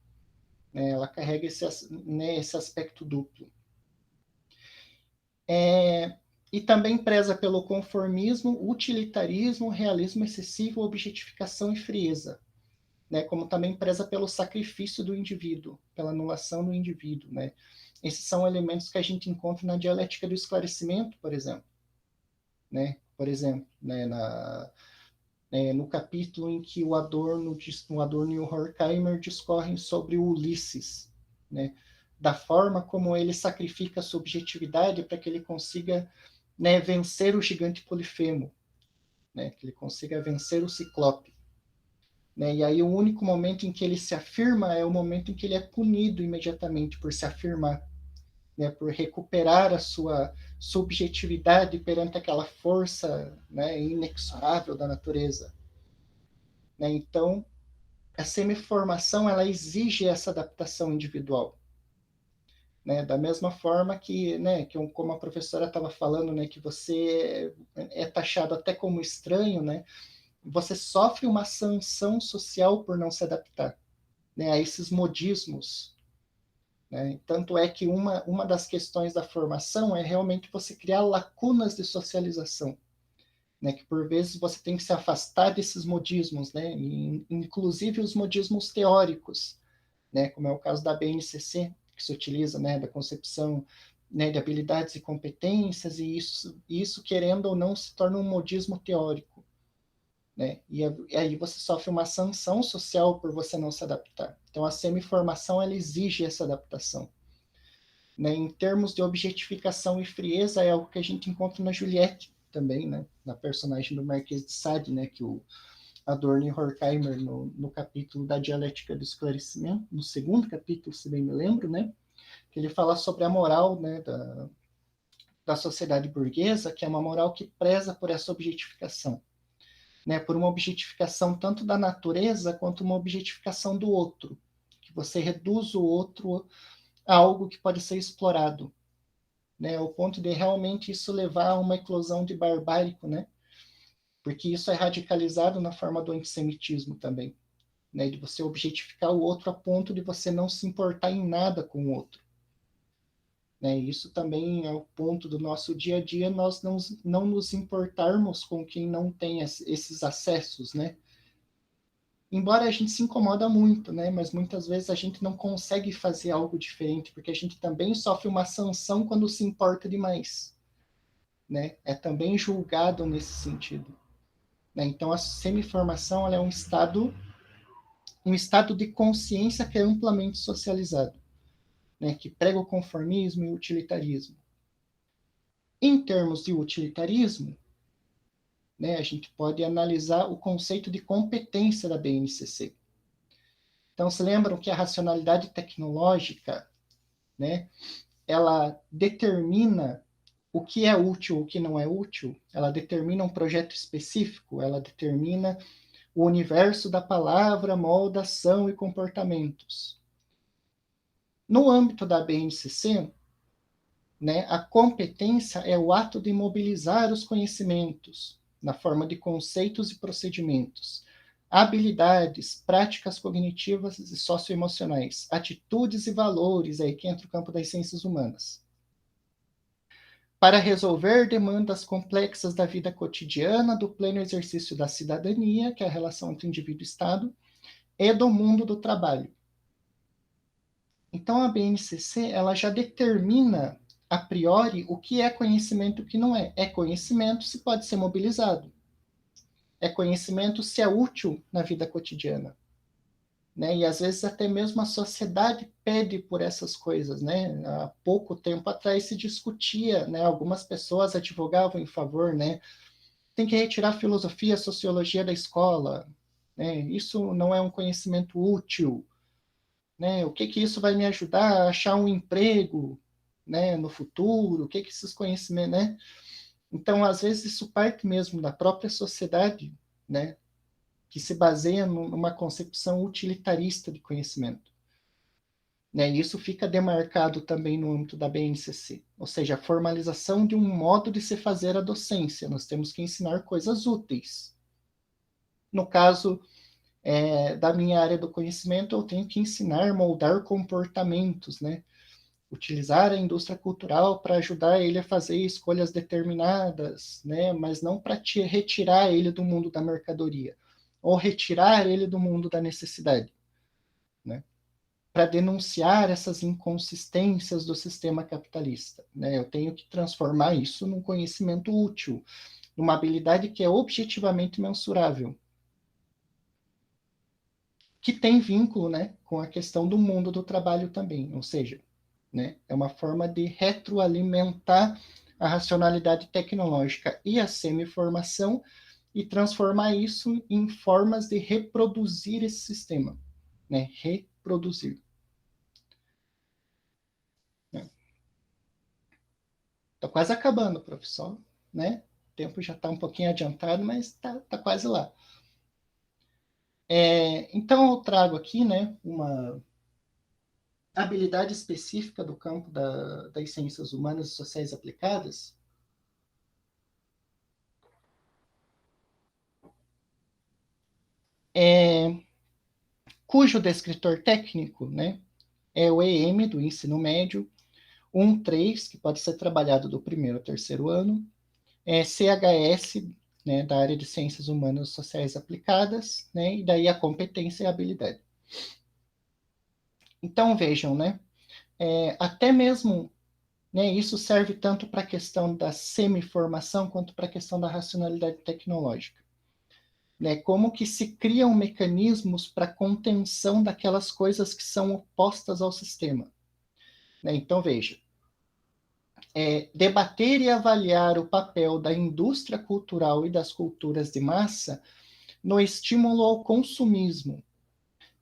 Né? Ela carrega esse aspecto duplo. E também preza pelo conformismo, utilitarismo, realismo excessivo, objetificação e frieza. Né? Como também preza pelo sacrifício do indivíduo, pela anulação do indivíduo. Né? Esses são elementos que a gente encontra na dialética do esclarecimento, por exemplo. Né? Por exemplo, né? No capítulo em que o Adorno e o Horkheimer discorrem sobre o Ulisses, né? Da forma como ele sacrifica a subjetividade para que ele consiga, né, vencer o gigante Polifemo, né? Que ele consiga vencer o Ciclope. Né? E aí o único momento em que ele se afirma é o momento em que ele é punido imediatamente por se afirmar, né? Por recuperar a sua subjetividade perante aquela força, né, inexorável da natureza. Né? Então, a semi-formação ela exige essa adaptação individual. Né? Da mesma forma que, né, como a professora estava falando, né, que você é taxado até como estranho, né? Você sofre uma sanção social por não se adaptar, né, a esses modismos. Né? Tanto é que uma das questões da formação é realmente você criar lacunas de socialização. Né, que por vezes você tem que se afastar desses modismos, né, inclusive os modismos teóricos, né, como é o caso da BNCC, que se utiliza, né, da concepção, né, de habilidades e competências, e isso, querendo ou não, se torna um modismo teórico. Né, e aí você sofre uma sanção social por você não se adaptar. Então, a semi-formação ela exige essa adaptação. Né, em termos de objetificação e frieza, é algo que a gente encontra na Juliette, também, né, na personagem do Marquês de Sade, né, que o Adorno e Horkheimer, no capítulo da dialética do esclarecimento, no segundo capítulo, se bem me lembro, né, que ele fala sobre a moral, né, da sociedade burguesa, que é uma moral que preza por essa objetificação, né, por uma objetificação tanto da natureza quanto uma objetificação do outro, que você reduz o outro algo que pode ser explorado, né, ao ponto de realmente isso levar a uma eclosão de barbárico, né, porque isso é radicalizado na forma do antissemitismo também, né, de você objetificar o outro a ponto de você não se importar em nada com o outro. Né, isso também é o ponto do nosso dia a dia, nós não nos importarmos com quem não tem esses acessos, né? Embora a gente se incomoda muito, né? Mas muitas vezes a gente não consegue fazer algo diferente, porque a gente também sofre uma sanção quando se importa demais, né? É também julgado nesse sentido. Né? Então a semi-formação ela é um estado de consciência que é amplamente socializado, né? Que prega o conformismo e o utilitarismo. Em termos de utilitarismo, né, a gente pode analisar o conceito de competência da BNCC. Então, se lembram que a racionalidade tecnológica, né, ela determina o que é útil, o que não é útil, ela determina um projeto específico, ela determina o universo da palavra, molda, ação e comportamentos. No âmbito da BNCC, né, a competência é o ato de mobilizar os conhecimentos na forma de conceitos e procedimentos, habilidades, práticas cognitivas e socioemocionais, atitudes e valores, aí que entra o campo das ciências humanas, para resolver demandas complexas da vida cotidiana, do pleno exercício da cidadania, que é a relação entre indivíduo e Estado, e do mundo do trabalho. Então, a BNCC ela já determina a priori o que é conhecimento e o que não é. É conhecimento se pode ser mobilizado. É conhecimento se é útil na vida cotidiana. Né? E às vezes até mesmo a sociedade pede por essas coisas. Né? Há pouco tempo atrás se discutia, né? Algumas pessoas advogavam em favor, né? Tem que retirar a filosofia, a sociologia da escola. Né? Isso não é um conhecimento útil. Né? O que isso vai me ajudar a achar um emprego, né, no futuro? O que esses conhecimentos, né? Então, às vezes isso parte mesmo da própria sociedade, né, que se baseia numa concepção utilitarista de conhecimento. Né? E isso fica demarcado também no âmbito da BNCC, ou seja, a formalização de um modo de se fazer a docência. Nós temos que ensinar coisas úteis. No caso da minha área do conhecimento, eu tenho que ensinar, moldar comportamentos, né? Utilizar a indústria cultural para ajudar ele a fazer escolhas determinadas, né? Mas não para retirar ele do mundo da mercadoria, ou retirar ele do mundo da necessidade, né? Para denunciar essas inconsistências do sistema capitalista, né? Eu tenho que transformar isso num conhecimento útil, numa habilidade que é objetivamente mensurável, que tem vínculo, né, com a questão do mundo do trabalho também, ou seja, né, é uma forma de retroalimentar a racionalidade tecnológica e a semi-formação e transformar isso em formas de reproduzir esse sistema, né, reproduzir. Estou quase acabando, professor, né? O tempo já está um pouquinho adiantado, mas está quase lá. Então, eu trago aqui, né, uma habilidade específica do campo das ciências humanas e sociais aplicadas, cujo descritor técnico, né, é o EM do ensino médio, 1.3, que pode ser trabalhado do primeiro ao terceiro ano, CHS, né, da área de ciências humanas e sociais aplicadas, né, e daí a competência e a habilidade. Então, vejam, né, até mesmo, né, isso serve tanto para a questão da semi-formação quanto para a questão da racionalidade tecnológica. Né, como que se criam mecanismos para contenção daquelas coisas que são opostas ao sistema. Né, então, veja, debater e avaliar o papel da indústria cultural e das culturas de massa no estímulo ao consumismo,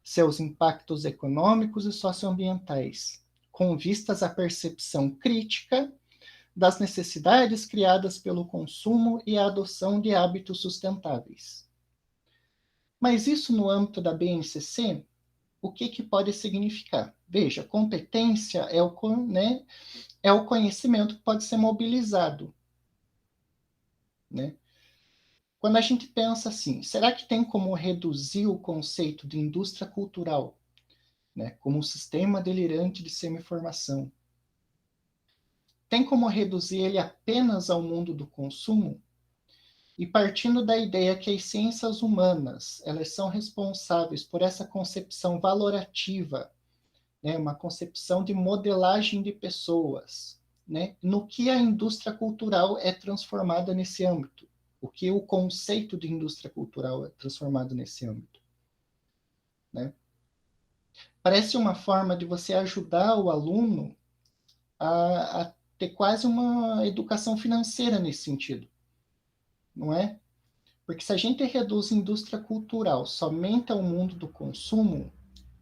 seus impactos econômicos e socioambientais, com vistas à percepção crítica das necessidades criadas pelo consumo e a adoção de hábitos sustentáveis. Mas isso no âmbito da BNCC, o que pode significar? Veja, competência é o conhecimento que pode ser mobilizado, né? Quando a gente pensa assim, será que tem como reduzir o conceito de indústria cultural, né, como um sistema delirante de semi-formação? Tem como reduzir ele apenas ao mundo do consumo? E partindo da ideia que as ciências humanas, elas são responsáveis por essa concepção valorativa, né, uma concepção de modelagem de pessoas, né, no que a indústria cultural é transformada nesse âmbito, o que o conceito de indústria cultural é transformado nesse âmbito, né? Parece uma forma de você ajudar o aluno a ter quase uma educação financeira nesse sentido, não é? Porque se a gente reduz a indústria cultural somente ao mundo do consumo,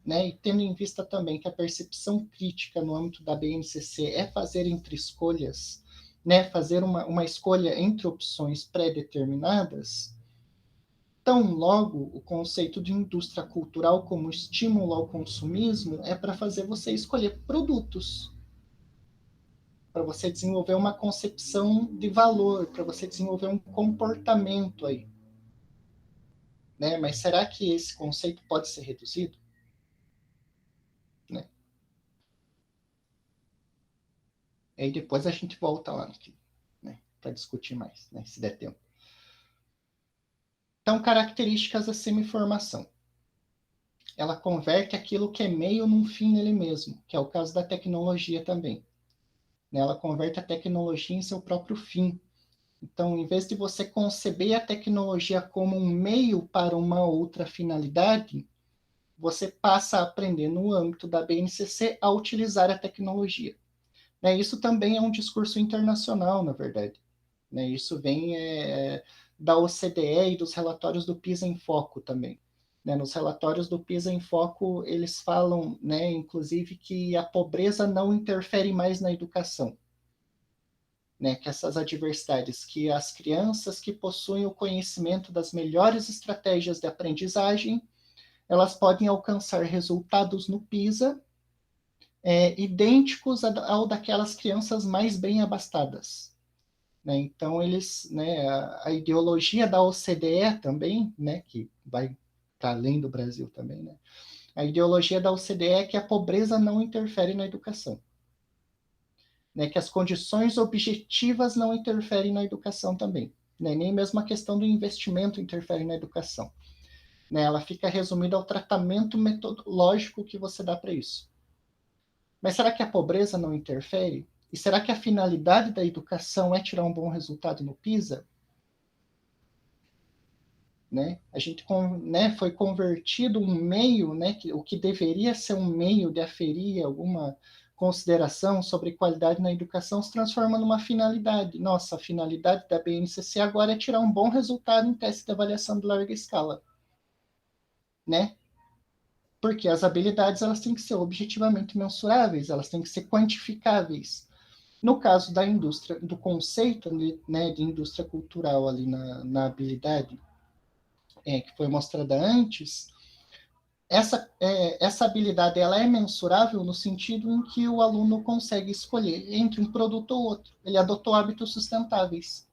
né, e tendo em vista também que a percepção crítica no âmbito da BNCC é fazer entre escolhas, né, fazer uma escolha entre opções pré-determinadas, tão logo o conceito de indústria cultural como estímulo ao consumismo é para fazer você escolher produtos, para você desenvolver uma concepção de valor, para você desenvolver um comportamento aí. Né? Mas será que esse conceito pode ser reduzido? Né? E aí depois a gente volta lá aqui, né? Para discutir mais, né? Se der tempo. Então, características da semiformação. Ela converte aquilo que é meio num fim nele mesmo, que é o caso da tecnologia também. Ela converte a tecnologia em seu próprio fim. Então, em vez de você conceber a tecnologia como um meio para uma outra finalidade, você passa a aprender no âmbito da BNCC a utilizar a tecnologia. Isso também é um discurso internacional, na verdade. Isso vem da OCDE e dos relatórios do PISA em Foco também. Nos relatórios do PISA em Foco, eles falam, inclusive, que a pobreza não interfere mais na educação. Que essas adversidades, que as crianças que possuem o conhecimento das melhores estratégias de aprendizagem, elas podem alcançar resultados no PISA idênticos ao daquelas crianças mais bem abastadas. Então, eles, a ideologia da OCDE também, que vai para além do Brasil também, a ideologia da OCDE é que a pobreza não interfere na educação. Que as condições objetivas não interferem na educação também. Nem mesmo a questão do investimento interfere na educação. Ela fica resumida ao tratamento metodológico que você dá para isso. Mas será que a pobreza não interfere? E será que a finalidade da educação é tirar um bom resultado no PISA? A gente foi convertido um meio, o que deveria ser um meio de aferir alguma consideração sobre qualidade na educação, se transforma numa finalidade. Nossa, a finalidade da BNCC agora é tirar um bom resultado em teste de avaliação de larga escala. Porque as habilidades elas têm que ser objetivamente mensuráveis, elas têm que ser quantificáveis. No caso da indústria, do conceito de indústria cultural ali na habilidade que foi mostrada antes, essa habilidade ela é mensurável no sentido em que o aluno consegue escolher entre um produto ou outro. Ele adotou hábitos sustentáveis.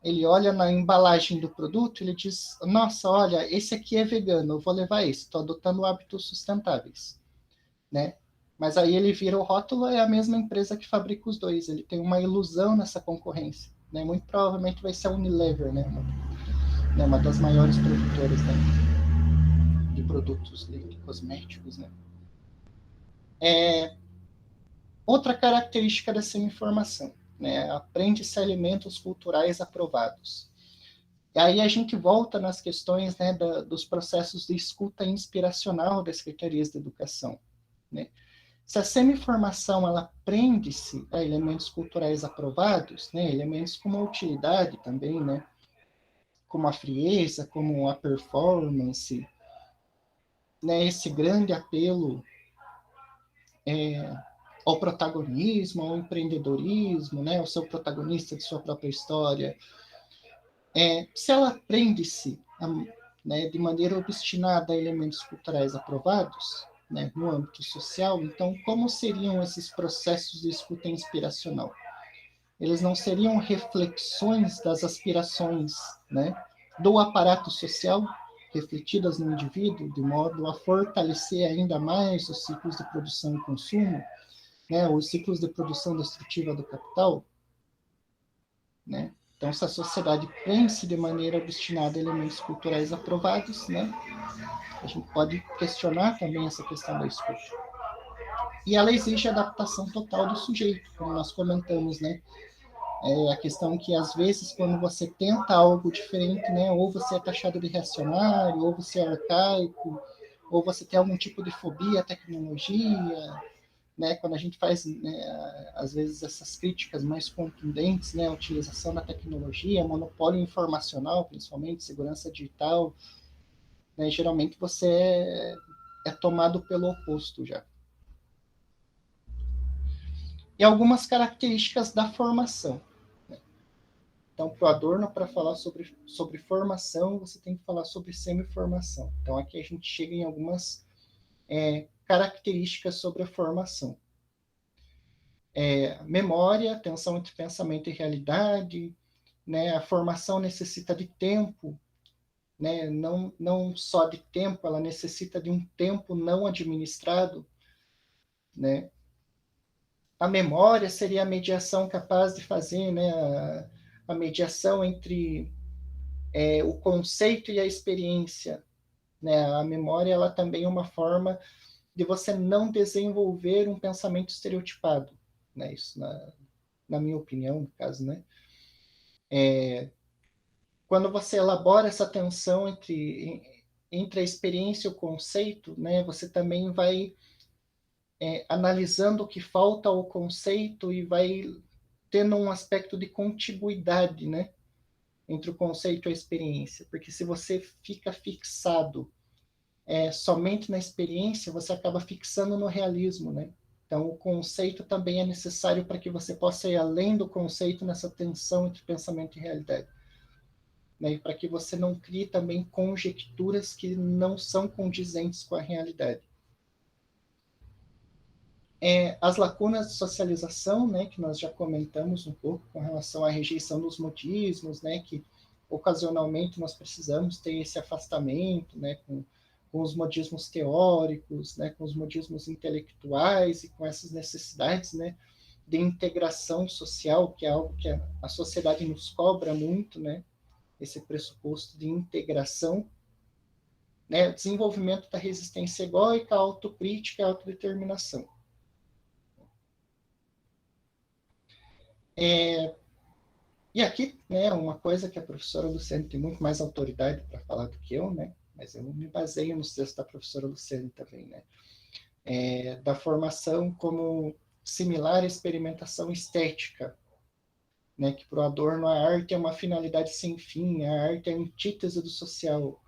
Ele olha na embalagem do produto, ele diz, nossa, olha, esse aqui é vegano, eu vou levar esse, estou adotando hábitos sustentáveis. Mas aí ele vira o rótulo, é a mesma empresa que fabrica os dois, ele tem uma ilusão nessa concorrência. Muito provavelmente vai ser a Unilever, uma das maiores produtoras de produtos de cosméticos. Outra característica da semi-formação. Aprende-se alimentos culturais aprovados. E aí a gente volta nas questões dos processos de escuta inspiracional das secretarias de educação. Se a semi-formação ela aprende-se a elementos culturais aprovados, elementos como a utilidade também, como a frieza, como a performance, esse grande apelo ao protagonismo, ao empreendedorismo, ao seu protagonista de sua própria história. Se ela aprende-se né, de maneira obstinada a elementos culturais aprovados, né, no âmbito social, então como seriam esses processos de escuta inspiracional? Eles não seriam reflexões das aspirações, né, do aparato social refletidas no indivíduo, de modo a fortalecer ainda mais os ciclos de produção e consumo, né, os ciclos de produção destrutiva do capital, né? Então, se a sociedade prende-se de maneira obstinada a elementos culturais aprovados, né, a gente pode questionar também essa questão da escuta. E ela exige adaptação total do sujeito, como nós comentamos, né? A questão que, às vezes, quando você tenta algo diferente, né, ou você é taxado de reacionário, ou você é arcaico, ou você tem algum tipo de fobia à tecnologia, né, quando a gente faz, né, às vezes, essas críticas mais contundentes, né, a utilização da tecnologia, monopólio informacional, principalmente, segurança digital, né, geralmente você é tomado pelo oposto já. E algumas características da formação. Então, para o Adorno, para falar sobre formação, você tem que falar sobre semi-formação. Então, aqui a gente chega em algumas características sobre a formação. Memória, tensão entre pensamento e realidade, né? A formação necessita de tempo, né? Não só de tempo, ela necessita de um tempo não administrado, né? A memória seria a mediação capaz de fazer, né, a mediação entre o conceito e a experiência, né? A memória, ela também é uma forma de você não desenvolver um pensamento estereotipado, né? Isso na minha opinião, no caso, né? Quando você elabora essa tensão entre a experiência e o conceito, né? Você também vai analisando o que falta ao conceito e vai tendo um aspecto de contiguidade, né, entre o conceito e a experiência, porque se você fica fixado somente na experiência, você acaba fixando no realismo, né? Então, o conceito também é necessário para que você possa ir além do conceito nessa tensão entre pensamento e realidade, né? E para que você não crie também conjecturas que não são condizentes com a realidade. As lacunas de socialização, né, que nós já comentamos um pouco com relação à rejeição dos modismos, né, que ocasionalmente nós precisamos ter esse afastamento, né, com os modismos teóricos, né, com os modismos intelectuais e com essas necessidades, né, de integração social, que é algo que a sociedade nos cobra muito, né, esse pressuposto de integração, né, desenvolvimento da resistência egóica, autocrítica e autodeterminação. E aqui, né, uma coisa que a professora Luciane tem muito mais autoridade para falar do que eu, né, mas eu me baseio nos textos da professora Luciane também, né, da formação como similar à experimentação estética, né, que para o Adorno a arte é uma finalidade sem fim, a arte é a antítese do social,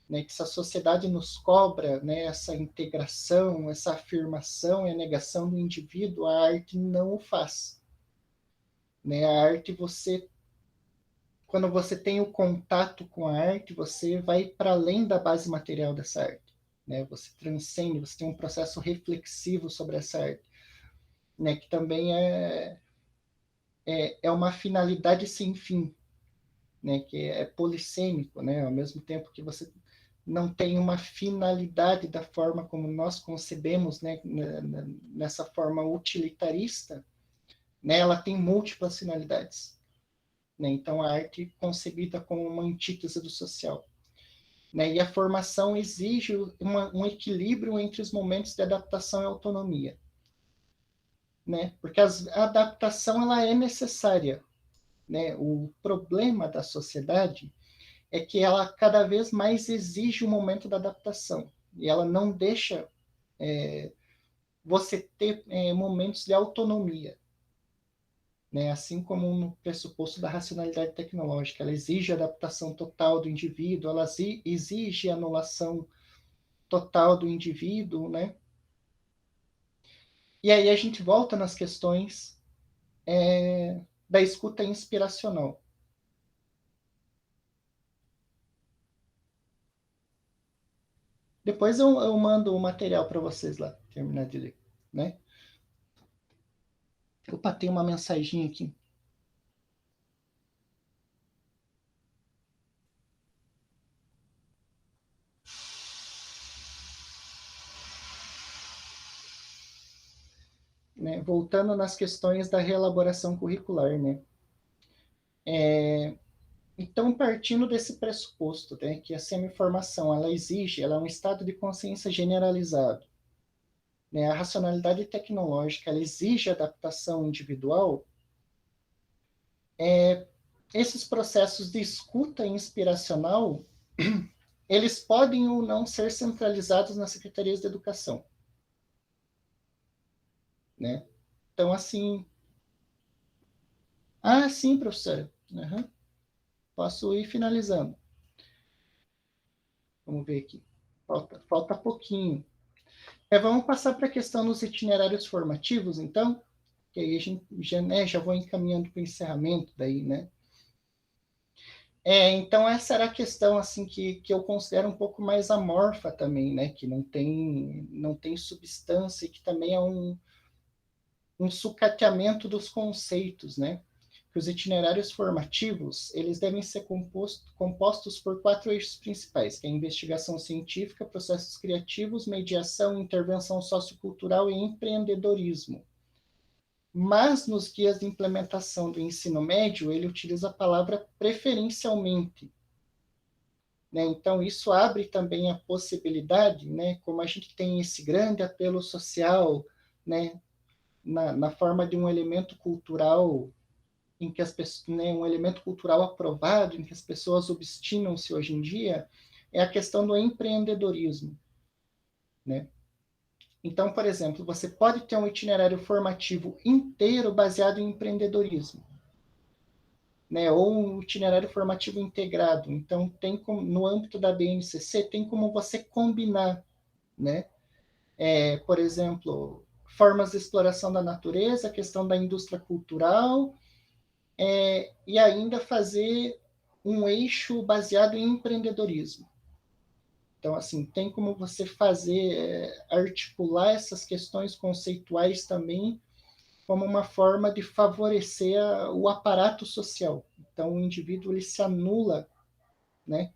né, que se a sociedade nos cobra, né, essa integração, essa afirmação e a negação do indivíduo, a arte não o faz. Né, a arte, quando você tem o contato com a arte, você vai para além da base material dessa arte, né? Você transcende, você tem um processo reflexivo sobre essa arte, né? Que também é uma finalidade sem fim, né? Que é polissêmico, né? Ao mesmo tempo que você não tem uma finalidade da forma como nós concebemos, né? Nessa forma utilitarista, né? Ela tem múltiplas finalidades. Né? Então, a arte concebida como uma antítese do social. Né? E a formação exige um equilíbrio entre os momentos de adaptação e autonomia. Né? Porque a adaptação ela é necessária. Né? O problema da sociedade é que ela cada vez mais exige o momento da adaptação. E ela não deixa você ter momentos de autonomia. Né? Assim como no pressuposto da racionalidade tecnológica, ela exige a adaptação total do indivíduo, ela exige a anulação total do indivíduo, né? E aí a gente volta nas questões da escuta inspiracional. Depois eu mando o material para vocês lá, terminar de ler, né? Opa, tem uma mensaginha aqui. Né? Voltando nas questões da reelaboração curricular, né? Então, partindo desse pressuposto, né, que a semi-formação, ela é um estado de consciência generalizado, né? A racionalidade tecnológica, ela exige adaptação individual. Esses processos de escuta inspiracional, eles podem ou não ser centralizados nas secretarias de educação, né? Então, assim... Ah, sim, professora. Uhum. Posso ir finalizando. Vamos ver aqui. Falta pouquinho. Vamos passar para a questão dos itinerários formativos, então, que aí a gente já vou encaminhando para o encerramento daí, né? Então, essa era a questão assim, que eu considero um pouco mais amorfa também, né? Que não tem substância e que também é um sucateamento dos conceitos, né? Que os itinerários formativos, eles devem ser compostos por 4 eixos principais, que é a investigação científica, processos criativos, mediação, intervenção sociocultural e empreendedorismo. Mas nos guias de implementação do ensino médio, ele utiliza a palavra preferencialmente. Né? Então, isso abre também a possibilidade, né, como a gente tem esse grande apelo social, né, na forma de um elemento cultural em que as pessoas, né, um elemento cultural aprovado, em que as pessoas obstinam-se hoje em dia, é a questão do empreendedorismo, né? Então, por exemplo, você pode ter um itinerário formativo inteiro baseado em empreendedorismo, né? Ou um itinerário formativo integrado. Então, tem como, no âmbito da BNCC, tem como você combinar, né? Por exemplo, formas de exploração da natureza, a questão da indústria cultural, e ainda fazer um eixo baseado em empreendedorismo. Então, assim, tem como você articular essas questões conceituais também como uma forma de favorecer o aparato social. Então, o indivíduo ele se anula, né,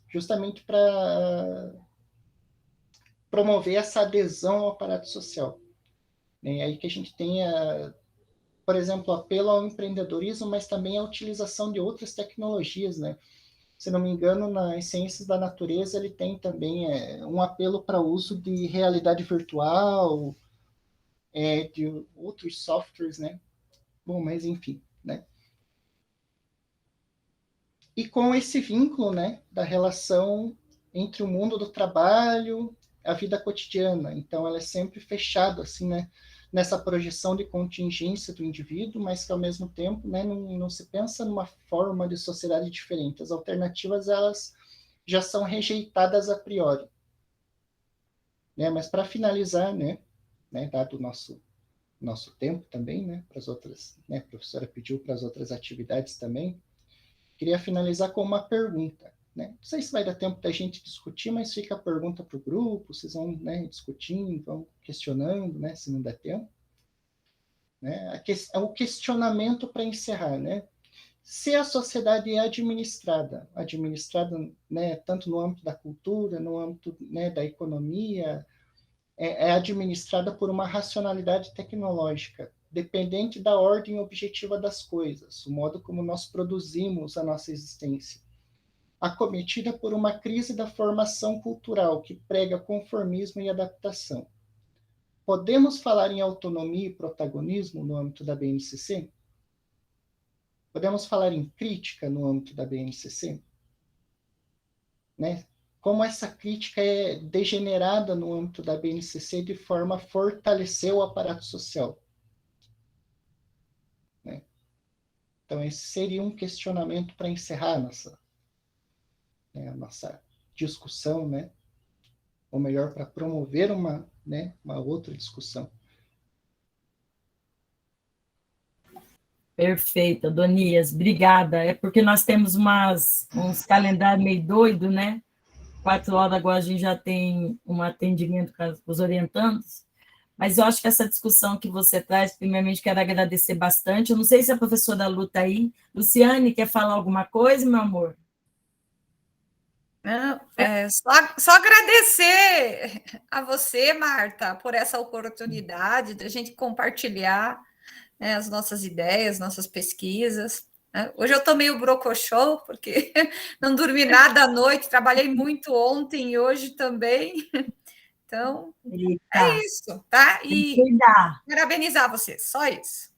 justamente para promover essa adesão ao aparato social. É aí que a gente tem, por exemplo, apelo ao empreendedorismo, mas também a utilização de outras tecnologias, né? Se não me engano, nas ciências da natureza, ele tem também um apelo para o uso de realidade virtual, de outros softwares, né? Bom, mas enfim, né? E com esse vínculo, né, da relação entre o mundo do trabalho, a vida cotidiana. Então, ela é sempre fechada, assim, né? Nessa projeção de contingência do indivíduo, mas que, ao mesmo tempo, né, não se pensa numa forma de sociedade diferente. As alternativas, elas já são rejeitadas a priori. Né? Mas, para finalizar, né, dado o nosso tempo também, né, para as outras, né, a professora pediu para as outras atividades também, queria finalizar com uma pergunta. Né? Não sei se vai dar tempo da gente discutir, mas fica a pergunta para o grupo, vocês vão, né, discutindo, vão questionando, né, se não der tempo. Né? O questionamento para encerrar, né? Se a sociedade é administrada, né, tanto no âmbito da cultura, no âmbito, né, da economia, é administrada por uma racionalidade tecnológica, dependente da ordem objetiva das coisas, o modo como nós produzimos a nossa existência, acometida por uma crise da formação cultural que prega conformismo e adaptação. Podemos falar em autonomia e protagonismo no âmbito da BNCC? Podemos falar em crítica no âmbito da BNCC? Né? Como essa crítica é degenerada no âmbito da BNCC de forma a fortalecer o aparato social. Né? Então, esse seria um questionamento para encerrar a nossa discussão, né? Ou melhor, para promover uma outra discussão. Perfeito, Adonias, obrigada. É porque nós temos uns calendários meio doido, né? 4 horas agora a gente já tem um atendimento com os orientandos, mas eu acho que essa discussão que você traz, primeiramente, quero agradecer bastante. Eu não sei se a professora Lu está aí. Luciane, quer falar alguma coisa, meu amor? Não, só agradecer a você, Marta, por essa oportunidade de a gente compartilhar, né, as nossas ideias, nossas pesquisas. Né? Hoje eu estou meio brocochô, porque não dormi nada à noite, trabalhei muito ontem e hoje também. Então, é isso, tá? E parabenizar você, só isso.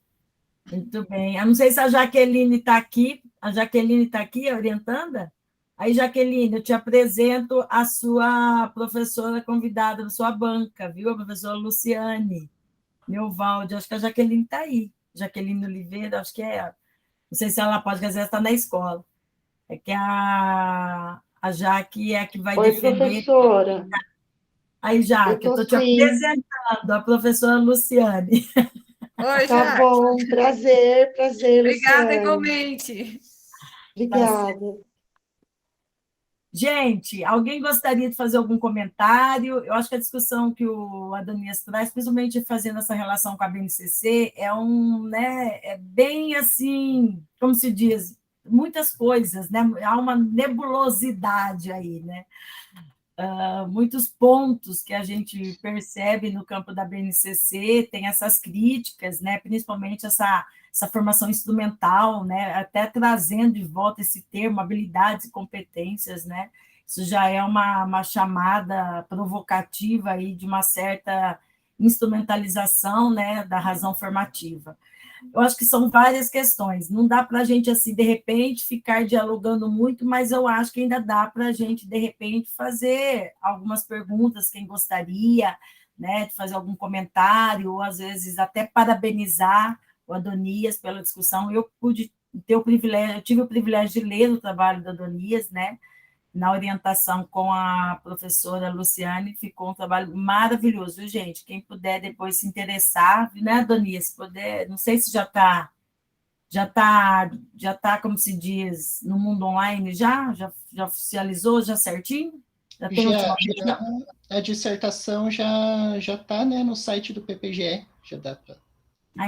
Muito bem. Eu não sei se a Jaqueline está aqui. A Jaqueline está aqui, a orientanda? Aí, Jaqueline, eu te apresento a sua professora convidada da sua banca, viu? A professora Luciane Neuvaldi. Acho que a Jaqueline está aí. Jaqueline Oliveira, acho que é ela. Não sei se ela pode, porque às vezes está na escola. É que a Jaque é a que vai defender. Oi, professora. Aí, Jaque, eu estou te apresentando a professora Luciane. Oi, Tá Jaque. bom, prazer, Obrigada, Luciane. igualmente. Obrigada. Gente, alguém gostaria de fazer algum comentário? Eu acho que a discussão que o Adonias traz, principalmente fazendo essa relação com a BNCC, é bem assim, como se diz, muitas coisas, né? Há uma nebulosidade aí, né? Muitos pontos que a gente percebe no campo da BNCC, tem essas críticas, né? Principalmente essa formação instrumental, né? Até trazendo de volta esse termo, habilidades e competências, né? Isso já é uma chamada provocativa aí de uma certa instrumentalização, né, da razão formativa. Eu acho que são várias questões, não dá para a gente, assim, de repente, ficar dialogando muito, mas eu acho que ainda dá para a gente, de repente, fazer algumas perguntas, quem gostaria, né, de fazer algum comentário, ou às vezes até parabenizar o Adonias pela discussão. Eu tive o privilégio de ler o trabalho do Adonias, né, na orientação com a professora Luciane, ficou um trabalho maravilhoso, viu, gente? Quem puder depois se interessar, né, Adonias, se puder, não sei se já tá, como se diz, no mundo online já oficializou, já certinho? Já tem a dissertação já está, né, no site do PPGE, já dá para...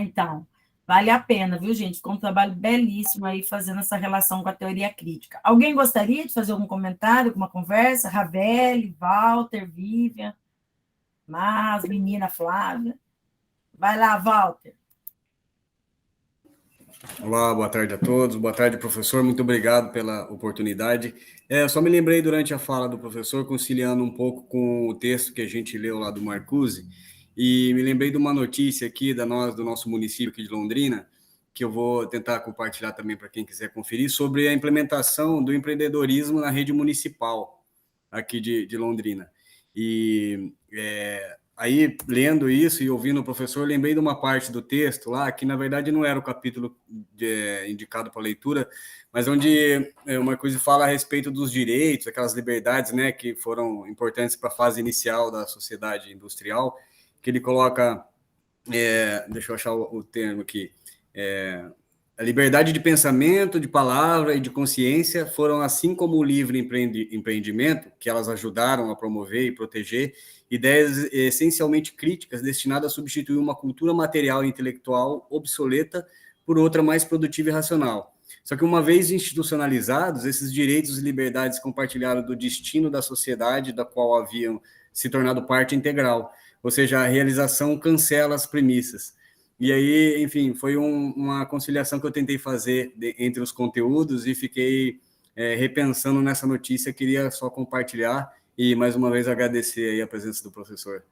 Então, vale a pena, viu, gente? Ficou um trabalho belíssimo aí fazendo essa relação com a teoria crítica. Alguém gostaria de fazer algum comentário, alguma conversa? Ravelli, Walter, Vivian, Mas, menina Flávia. Vai lá, Walter. Olá, boa tarde a todos. Boa tarde, professor. Muito obrigado pela oportunidade. Eu só me lembrei durante a fala do professor, conciliando um pouco com o texto que a gente leu lá do Marcuse, e me lembrei de uma notícia aqui do nosso município aqui de Londrina, que eu vou tentar compartilhar também para quem quiser conferir, sobre a implementação do empreendedorismo na rede municipal aqui de Londrina. E aí, lendo isso e ouvindo o professor, lembrei de uma parte do texto lá, que na verdade não era o capítulo indicado para leitura, mas onde uma coisa fala a respeito dos direitos, aquelas liberdades, né, que foram importantes para a fase inicial da sociedade industrial, que ele coloca, deixa eu achar o termo aqui, a liberdade de pensamento, de palavra e de consciência foram, assim como o livre empreendimento, que elas ajudaram a promover e proteger, ideias essencialmente críticas destinadas a substituir uma cultura material e intelectual obsoleta por outra mais produtiva e racional. Só que uma vez institucionalizados, esses direitos e liberdades compartilharam do destino da sociedade da qual haviam se tornado parte integral, ou seja, a realização cancela as premissas. E aí, enfim, foi uma conciliação que eu tentei fazer entre os conteúdos e fiquei repensando nessa notícia, queria só compartilhar e, mais uma vez, agradecer aí a presença do professor.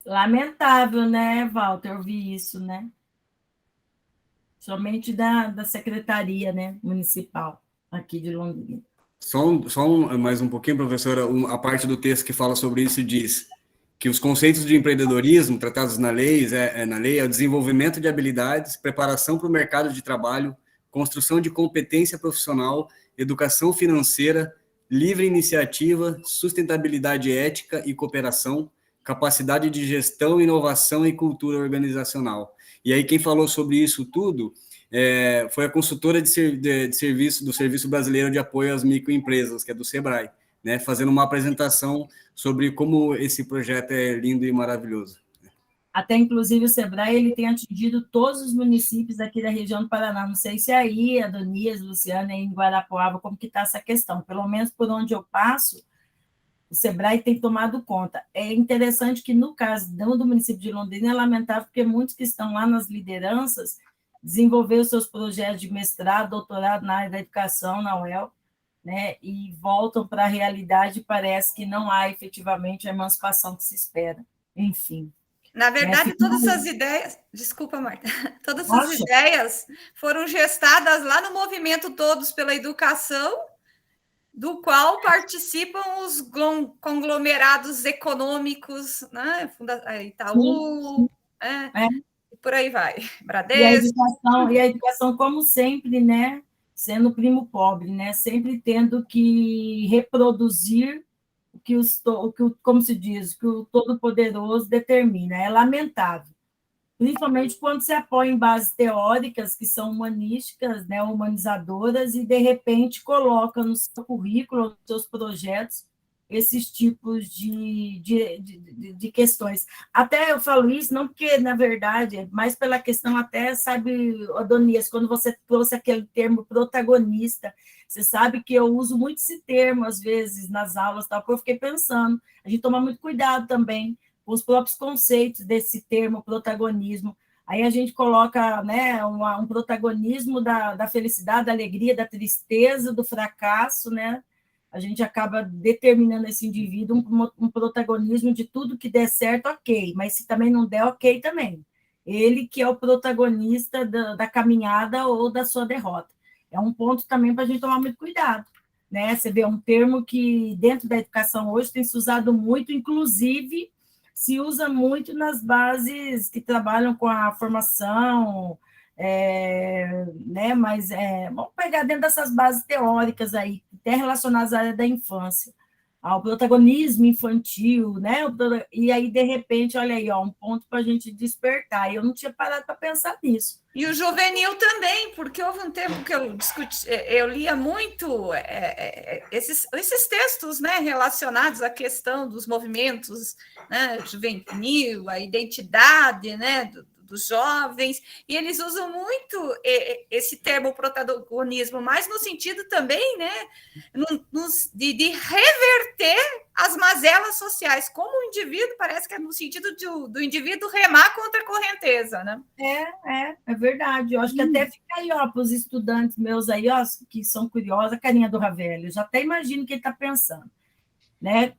Lamentável, né, Walter, ouvir isso, né? Somente da secretaria, né, municipal aqui de Londrina. Mais um pouquinho, professora, a parte do texto que fala sobre isso diz que os conceitos de empreendedorismo tratados na lei é o desenvolvimento de habilidades, preparação para o mercado de trabalho, construção de competência profissional, educação financeira, livre iniciativa, sustentabilidade ética e cooperação, capacidade de gestão, inovação e cultura organizacional. E aí quem falou sobre isso tudo foi a consultora de serviço do Serviço Brasileiro de Apoio às Microempresas, que é do SEBRAE, né, fazendo uma apresentação sobre como esse projeto é lindo e maravilhoso. Até, inclusive, o SEBRAE ele tem atingido todos os municípios aqui da região do Paraná. Não sei se aí, Adonias, Luciana, em Guarapuava, como que está essa questão. Pelo menos por onde eu passo, o SEBRAE tem tomado conta. É interessante que, no caso do município de Londrina, é lamentável, porque muitos que estão lá nas lideranças desenvolveram seus projetos de mestrado, doutorado na área da educação, na UEL, né, e voltam para a realidade e parece que não há efetivamente a emancipação que se espera. Enfim. Na verdade, todas essas ideias... Desculpa, Marta. Todas essas ideias foram gestadas lá no movimento Todos pela Educação, do qual participam os conglomerados econômicos, né? Itaú, e por aí vai. Bradesco. E a educação, como sempre, né? Sendo o primo pobre, né? Sempre tendo que reproduzir como se diz, que o Todo-Poderoso determina. É lamentável, principalmente quando se apoia em bases teóricas que são humanísticas, né, humanizadoras, e, de repente, coloca no seu currículo, nos seus projetos, esses tipos de questões. Até eu falo isso, não porque, na verdade, mas pela questão até, sabe, Adonias, quando você trouxe aquele termo protagonista, você sabe que eu uso muito esse termo, às vezes, nas aulas, tal, porque eu fiquei pensando, a gente toma muito cuidado também com os próprios conceitos desse termo protagonismo. Aí a gente coloca, né, um protagonismo da felicidade, da alegria, da tristeza, do fracasso, né? A gente acaba determinando esse indivíduo um protagonismo de tudo que der certo, ok, mas se também não der, ok também. Ele que é o protagonista da caminhada ou da sua derrota. É um ponto também para a gente tomar muito cuidado, né? Você vê um termo que dentro da educação hoje tem se usado muito, inclusive se usa muito nas bases que trabalham com a formação, né? Mas vamos pegar dentro dessas bases teóricas aí, até relacionadas à área da infância, ao protagonismo infantil, né? E aí, de repente, olha aí, ó, um ponto para a gente despertar. Eu não tinha parado para pensar nisso. E o juvenil também, porque houve um tempo que eu lia muito esses textos, né, relacionados à questão dos movimentos, né, juvenil, a identidade, né, dos jovens, e eles usam muito esse termo protagonismo, mas no sentido também, né, de reverter as mazelas sociais, como o indivíduo, parece que é no sentido do indivíduo remar contra a correnteza, né? É verdade. Eu acho que até fica aí, ó, para os estudantes meus aí, ó, que são curiosos, a carinha do Ravelli, eu já até imagino o que ele está pensando, né?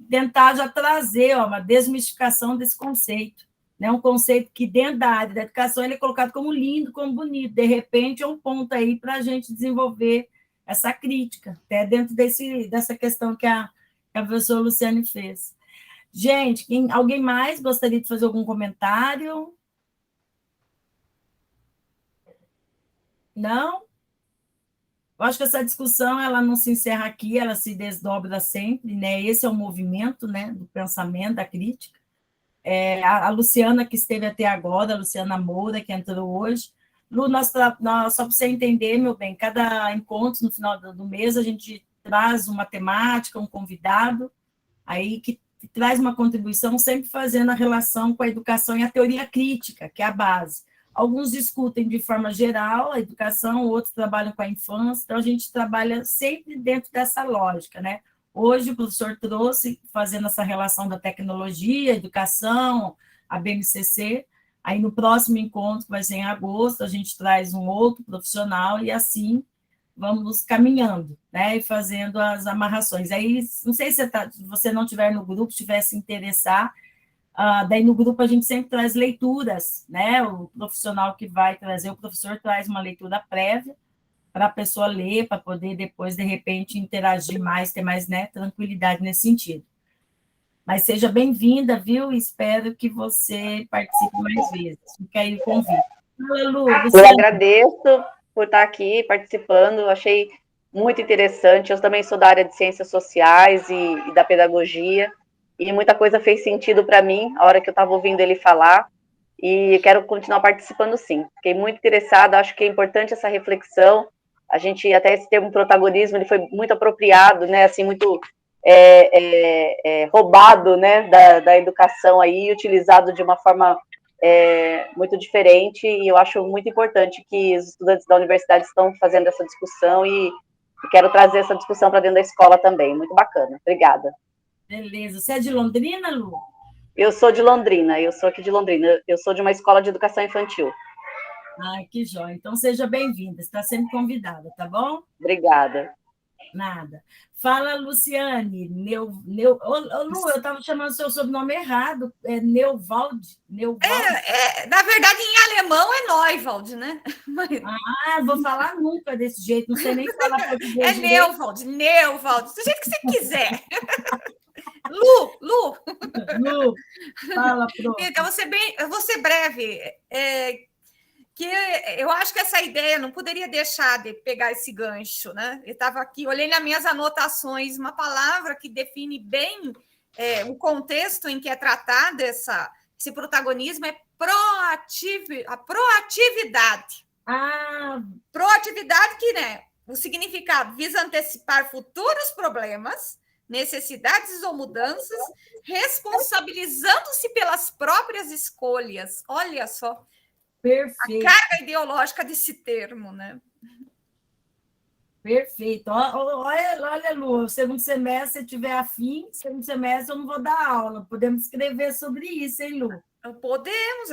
Tentar já trazer, ó, uma desmistificação desse conceito, né? Um conceito que dentro da área da educação ele é colocado como lindo, como bonito, de repente é um ponto aí para a gente desenvolver essa crítica, até dentro dessa questão que a professora Luciane fez. Gente, alguém mais gostaria de fazer algum comentário? Não? Eu acho que essa discussão ela não se encerra aqui, ela se desdobra sempre, né? Esse é o movimento, né, do pensamento, da crítica. A Luciana, que esteve até agora, a Luciana Moura, que entrou hoje. Lu, só para você entender, meu bem, cada encontro, no final do mês, a gente traz uma temática, um convidado, aí que traz uma contribuição, sempre fazendo a relação com a educação e a teoria crítica, que é a base. Alguns discutem de forma geral a educação, outros trabalham com a infância, então a gente trabalha sempre dentro dessa lógica, né? Hoje o professor trouxe, fazendo essa relação da tecnologia, educação, a BNCC, aí no próximo encontro, que vai ser em agosto, a gente traz um outro profissional e assim vamos caminhando, né, e fazendo as amarrações. Aí, não sei se você não estiver no grupo, estiver se interessar, daí no grupo a gente sempre traz leituras, né, o profissional que vai trazer, o professor traz uma leitura prévia para a pessoa ler, para poder depois, de repente, interagir mais, ter mais, né, tranquilidade nesse sentido. Mas seja bem-vinda, viu? Espero que você participe mais vezes. Fica aí o convite. Fala, Lu, eu agradeço por estar aqui participando, achei muito interessante. Eu também sou da área de ciências sociais e da pedagogia, e muita coisa fez sentido para mim a hora que eu estava ouvindo ele falar. e quero continuar participando sim. Fiquei muito interessada, acho que é importante essa reflexão. A gente, até esse termo protagonismo, ele foi muito apropriado, né, assim, muito roubado, né, da educação aí, utilizado de uma forma muito diferente, e eu acho muito importante que os estudantes da universidade estão fazendo essa discussão e quero trazer essa discussão para dentro da escola também. Muito bacana. Obrigada. Beleza. Você é de Londrina, Lu? Eu sou de Londrina, eu sou aqui de Londrina. Eu sou de uma escola de educação infantil. Ai, que jóia. Então, seja bem-vinda. Está sempre convidada, tá bom? Obrigada. Nada. Fala, Luciane. Ô, Lu, eu estava chamando o seu sobrenome errado. É Neuwald? Na verdade, em alemão é Neuwald, né? Ah, vou falar nunca desse jeito. Não sei nem falar português É direito. Neuwald, do jeito que você quiser. Lu, Lu, fala, pronto. então, eu vou ser breve. Que eu acho que essa ideia não poderia deixar de pegar esse gancho, né? Eu estava aqui, olhei nas minhas anotações, uma palavra que define bem o contexto em que é tratado esse protagonismo é a proatividade. Proatividade que, né, o significado visa antecipar futuros problemas, necessidades ou mudanças, responsabilizando-se pelas próprias escolhas. Olha só. Perfeito. A carga ideológica desse termo, né? Perfeito. Olha, Lu, segundo semestre, se tiver afim, segundo semestre eu não vou dar aula. Podemos escrever sobre isso, hein, Lu? Podemos,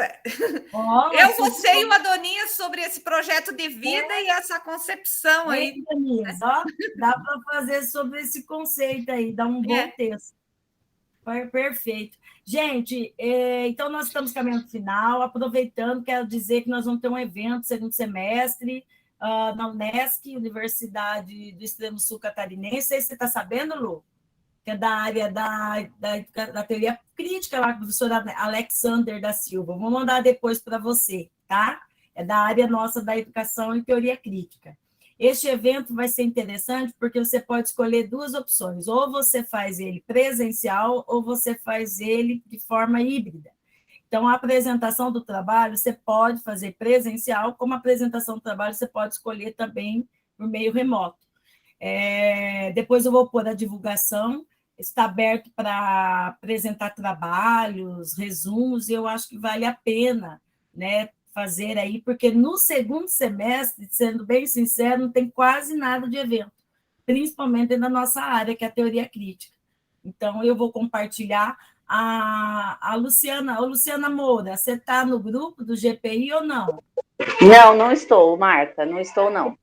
Eu, você e o Adonias sobre esse projeto de vida e essa concepção aí. Adonias, dá para fazer sobre esse conceito aí, dá um bom texto. Perfeito. Gente, então nós estamos caminhando para o final, aproveitando, quero dizer que nós vamos ter um evento segundo semestre na Unesc, Universidade do Extremo Sul Catarinense. Você está sabendo, Lu? Que é da área da teoria crítica, lá, com o professor Alexander da Silva. Vou mandar depois para você, tá? É da área nossa da educação e teoria crítica. Este evento vai ser interessante porque você pode escolher duas opções, ou você faz ele presencial ou você faz ele de forma híbrida. Então, a apresentação do trabalho você pode fazer presencial, como a apresentação do trabalho você pode escolher também por meio remoto. Depois eu vou pôr a divulgação, está aberto para apresentar trabalhos, resumos, e eu acho que vale a pena, né, fazer aí, porque no segundo semestre, sendo bem sincero, não tem quase nada de evento, principalmente na nossa área, que é a teoria crítica. Então, eu vou compartilhar a Luciana. Ô, Luciana Moura, você está no grupo do GPI ou não? Não estou, Marta, não estou, não.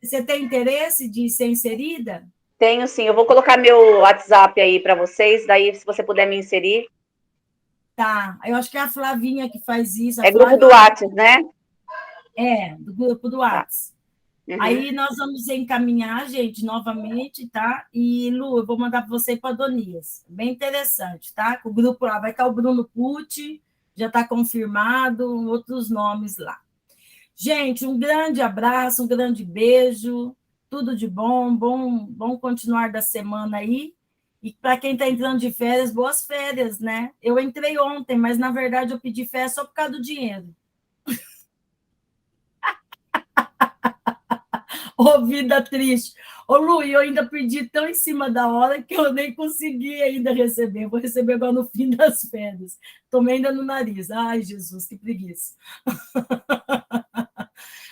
Você tem interesse de ser inserida? Tenho, sim. Eu vou colocar meu WhatsApp aí para vocês, daí, se você puder me inserir. Tá, eu acho que é a Flavinha que faz isso. Grupo do WhatsApp, né? Do grupo do WhatsApp. Tá. Uhum. Aí nós vamos encaminhar, gente, novamente, tá? E, Lu, eu vou mandar para você e para a Adonias. Bem interessante, tá? O grupo lá vai estar o Bruno Pucci, já está confirmado, outros nomes lá. Gente, um grande abraço, um grande beijo, tudo de bom continuar da semana aí. E para quem está entrando de férias, boas férias, né? Eu entrei ontem, mas, na verdade, eu pedi férias só por causa do dinheiro. Ô, vida triste. Ô, Lu, eu ainda pedi tão em cima da hora que eu nem consegui ainda receber. Vou receber agora no fim das férias. Tomei ainda no nariz. Ai, Jesus, que preguiça.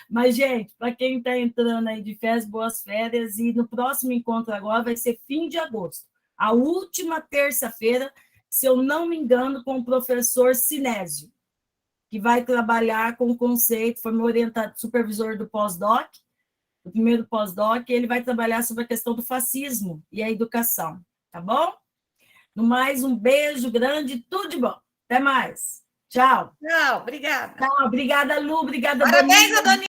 Mas, gente, para quem está entrando aí de férias, boas férias. E no próximo encontro agora vai ser fim de agosto. A última terça-feira, se eu não me engano, com o professor Sinésio, que vai trabalhar com o conceito, foi meu orientador, supervisor do pós-doc, o primeiro pós-doc, ele vai trabalhar sobre a questão do fascismo e a educação, tá bom? No mais, um beijo grande, tudo de bom. Até mais. Tchau. Tchau, obrigada. Tchau, obrigada, Lu, obrigada, Parabéns, Adonias.